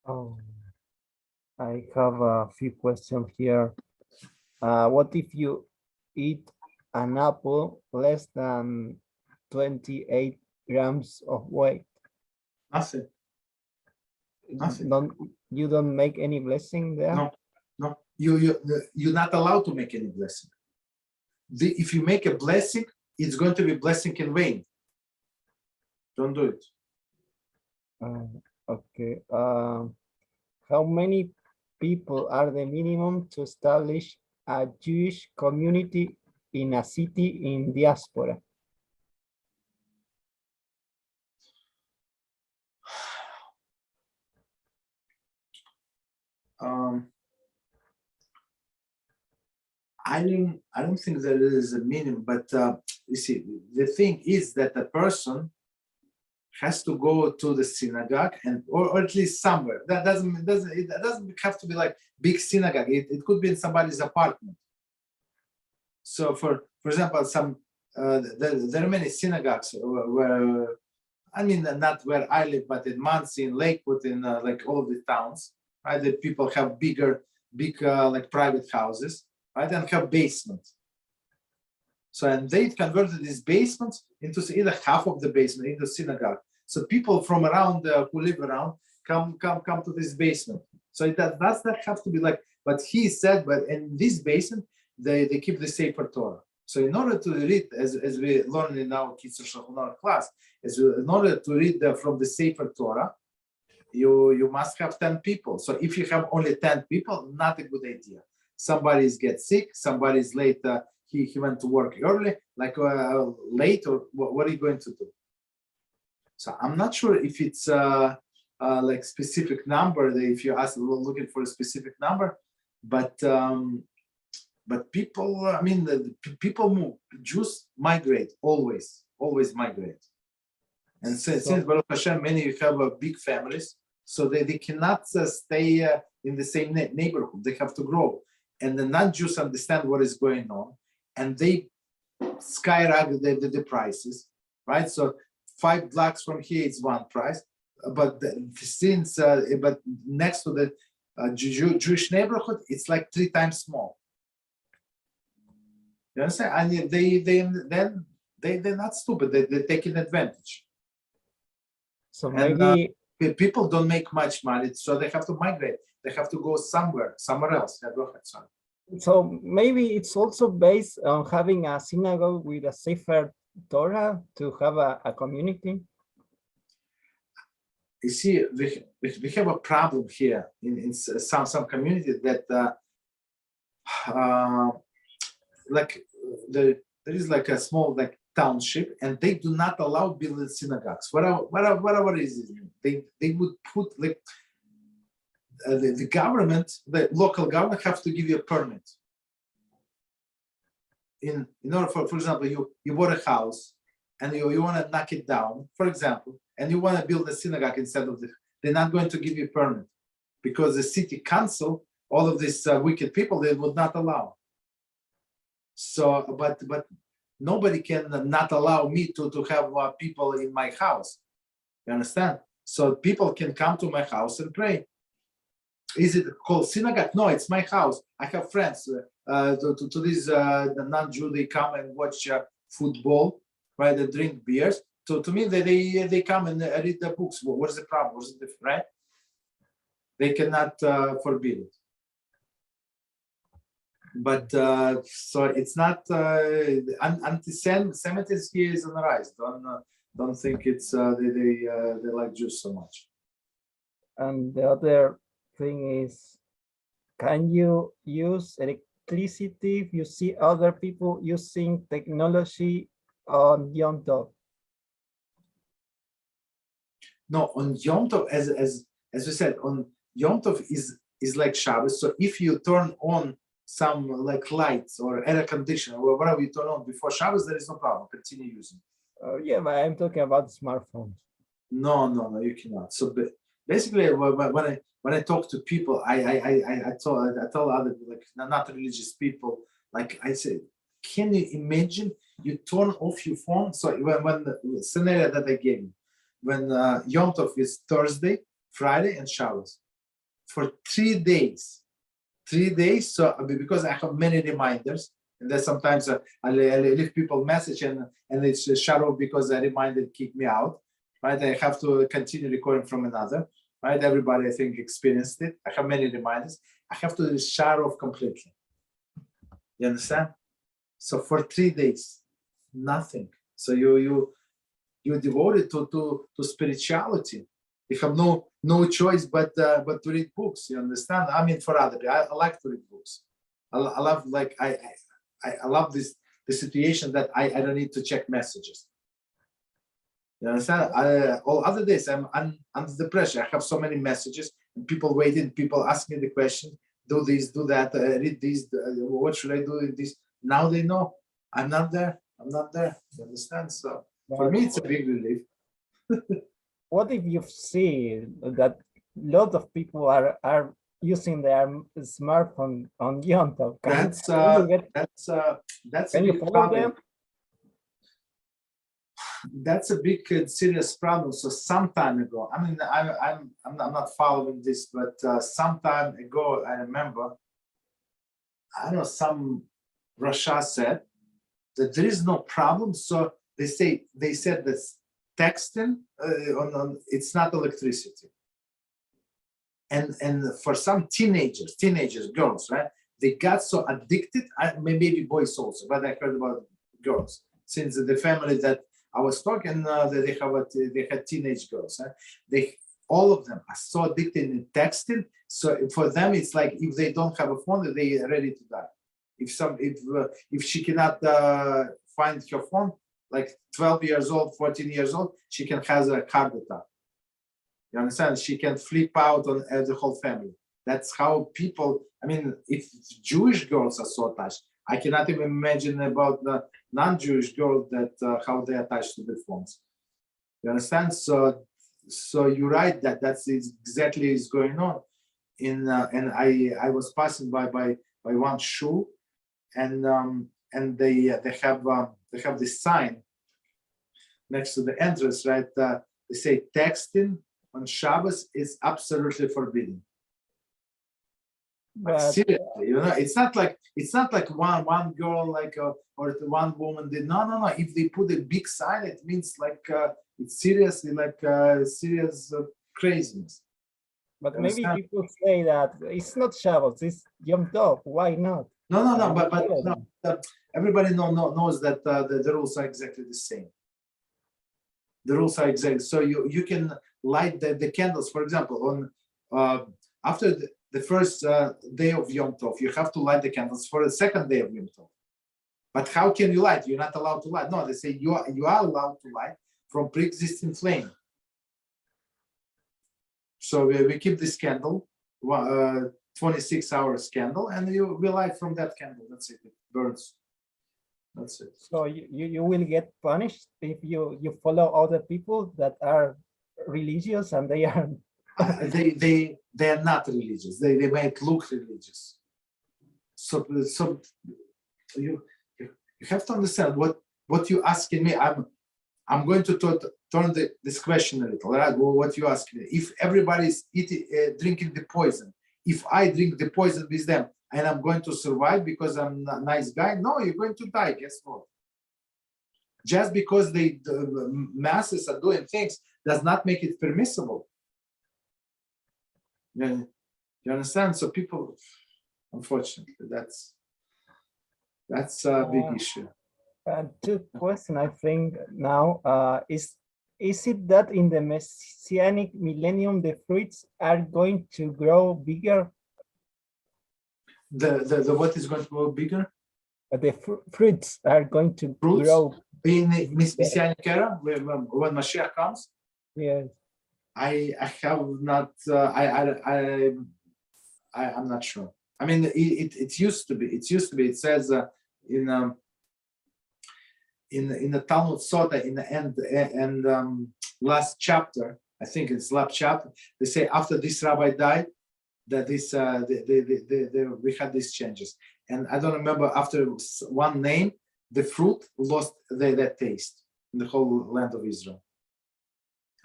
Oh, I have a few questions here. What if you eat an apple less than 28 grams of weight? Nothing. Nothing. You don't make any blessing there? No. You're not allowed to make any blessing. If you make a blessing, it's going to be blessing in vain. Don't do it. Okay. How many people are the minimum to establish a Jewish community in a city in diaspora? I don't think there is a minimum, but you see, the thing is that a person has to go to the synagogue or at least somewhere. That doesn't have to be like big synagogue. It could be in somebody's apartment. So for example, there are many synagogues where, I mean, not where I live, but in Monsey, in Lakewood, in like all of the towns, right? That people have big like private houses, right? And have basements. So, and they converted these basements into either half of the basement into synagogue. So people from around who live around come to this basement. So it does not have to be like, but he said, but in this basement, they keep the Sefer Torah. So in order to read, as we learned in our class, in order to read from the Sefer Torah, you must have 10 people. So if you have only 10 people, not a good idea. Somebody gets sick, somebody's late, he went to work early, like late, or what are you going to do? So I'm not sure if it's like specific number, if you ask, looking for a specific number, but people, I mean, the people move. Jews migrate, always migrate. And since Baruch Hashem, many have big families, so they cannot stay in the same neighborhood. They have to grow. And the non-Jews understand what is going on, and they skyrocket the prices, right? So 5 blocks from here is one price, but but next to the Jewish neighborhood, it's like 3 times small. You understand? And they're not stupid. They're taking advantage. So maybe people don't make much money, so they have to migrate. They have to go somewhere else. Yeah, go ahead, son. So maybe it's also based on having a synagogue with a Sefer Torah to have a community. You see, we have a problem here in some communities that like there is like a small like township, and they do not allow building synagogues. Whatever is it, they would put like the government, the local government, have to give you a permit. In order for example, you bought a house and you want to knock it down, for example, and you want to build a synagogue instead of they're not going to give you a permit because the city council, all of these wicked people, they would not allow. So, but nobody can not allow me to have people in my house. You understand? So people can come to my house and pray. Is it called synagogue? No, it's my house. I have friends. To this the non-Jew, they come and watch football, right? They drink beers. So to me, they come and read the books. What's the problem? What's the difference, right? They cannot forbid it. But so it's not anti-Semitism here is on the rise. Don't think it's they like Jews so much. And the other thing is, can you use electricity if you see other people using technology on Yom Tov? No, on Yom Tov, as we said, on Yom Tov is like Shabbos. So if you turn on some like lights or air conditioner or whatever you turn on before Shabbos, there is no problem. Continue using. Yeah, but I'm talking about smartphones. No, you cannot. So basically, when I talk to people, I tell other like not religious people, like I say, can you imagine you turn off your phone? So when the scenario that I gave you, when Yom Tov is Thursday, Friday, and Shabbos for 3 days. 3 days, so because I have many reminders, and then sometimes I leave people message and it's shut off because a reminder kicked me out, right? I have to continue recording from another, right? Everybody I think experienced it. I have many reminders. I have to shut off completely. You understand? So for 3 days, nothing. So you devoted to spirituality. You have no choice but to read books. You understand? I mean, for other people, I like to read books. I love like I love the situation that I don't need to check messages. You understand? All other days I'm under the pressure. I have so many messages and people waiting, people asking the question. do this, do that, read this, what should I do in this? Now they know I'm not there. I'm not there. You understand? So for me, it's a big relief. What if you see that lots of people are using their smartphone on Yom Tov? That's a Can you big follow problem. them? That's a big serious problem. So some time ago, I mean, I'm not following this, but some time ago, I remember, I don't know, some Rasha said that there is no problem. So they said that texting it's not electricity. And for some teenagers, girls, right? They got so addicted, maybe boys also, but I heard about girls. Since the family that I was talking, they had teenage girls. Right? All of them are so addicted in texting. So for them, it's like if they don't have a phone, they are ready to die. If she cannot find her phone, like 12 years old, 14 years old, she can have a heart attack. You understand? She can flip out on the whole family. That's how people, I mean, if Jewish girls are so attached, I cannot even imagine about the non-Jewish girls that how they attach to the phones. You understand? So you're right that's exactly is going on. And I was passing by one shul, and they have this sign next to the entrance, right? They say texting on Shabbos is absolutely forbidden. But seriously, you know, it's not like one girl or one woman did. No. If they put a big sign, it means like it's seriously like serious craziness. But maybe people say that it's not Shabbos, it's Yom Tov. Why not? No. But everybody knows that the rules are exactly the same. The rules are exactly so. You can light the candles, for example, on after the first day of Yom Tov, you have to light the candles for the second day of Yom Tov. But how can you light? You're not allowed to light. No, they say you are allowed to light from pre-existing flame. So we keep this candle, 26 hours candle, and we light from that candle. That's it. It burns. That's it. So you will get punished if you follow other people that are religious and they are. They are not religious. They might look religious. So you have to understand what you're asking me. I'm going to turn this question a little. Right? Well, what you asking me? If everybody's drinking the poison, if I drink the poison with them, and I'm going to survive because I'm a nice guy, no, you're going to die. Guess what? Just because the masses are doing things does not make it permissible. You understand? So people, unfortunately, that's a big issue. Two questions, I think now. Is it that in the Messianic millennium the fruits are going to grow bigger? The what is going to grow bigger? The fruits are going to grow in the Messianic era when Mashiach comes. Yes. I have not. I'm not sure. I mean, it used to be. It used to be. It says in the Talmud Sota in the end and last chapter. I think it's last chapter. They say after this rabbi died, that this we had these changes. And I don't remember after one name, the fruit lost their taste in the whole land of Israel.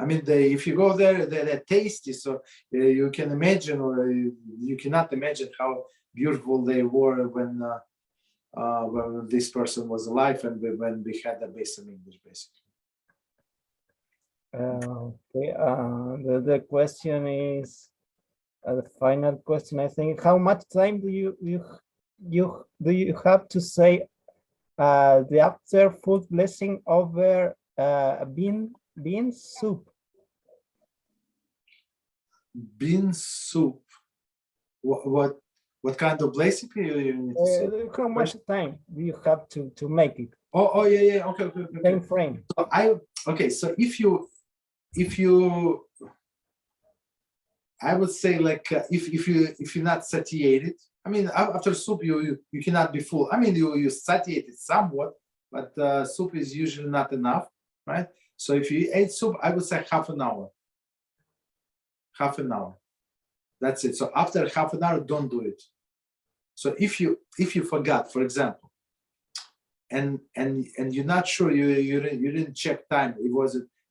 I mean, if you go there, they're tasty. So you can imagine, or you cannot imagine how beautiful they were when this person was alive and when we had the basic English, basically. Okay. The question is the final question. I think. How much time do you have to say the after food blessing over bean soup? Bean soup. What kind of blessing you need to say? How much time do you have to make it? Oh yeah. Okay. Time frame. So so if you I would say like if you're not satiated, I mean after soup you cannot be full. I mean you satiate it somewhat, but soup is usually not enough, right? So if you ate soup, I would say half an hour. Half an hour. That's it. So after half an hour, don't do it. So if you forgot, for example, and you're not sure, you didn't check time.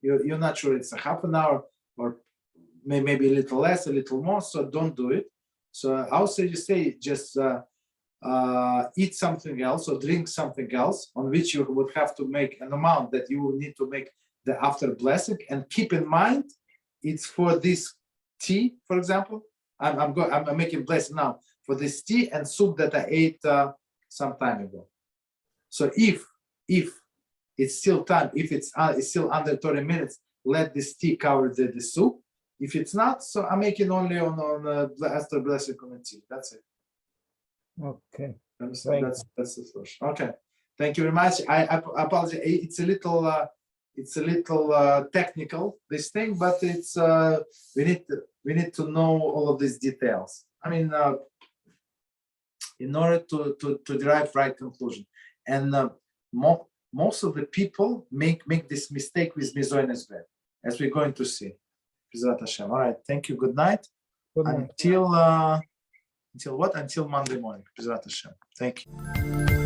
You're not sure it's a half an hour or maybe a little less, a little more. So don't do it. So I would say just eat something else or drink something else on which you would have to make an amount that you will need to make the after blessing, and keep in mind it's for this tea, for example. I'm making blessing now for this tea and soup that I ate some time ago. So if it's still time, if it's still under 30 minutes, let this tea cover the soup. If it's not, so I'm making only on after blessing on the tea. That's it. Okay. That's the first. Okay. Thank you very much. I apologize. It's a little technical, this thing, but it's we need to know all of these details. I mean, in order to derive right conclusion, and most of the people make this mistake with Mizoines bread, as we're going to see. Be'Ezrat Hashem. All right. Thank you. Good night. Good night. Until what? Until Monday morning. Be'Ezrat Hashem. Thank you.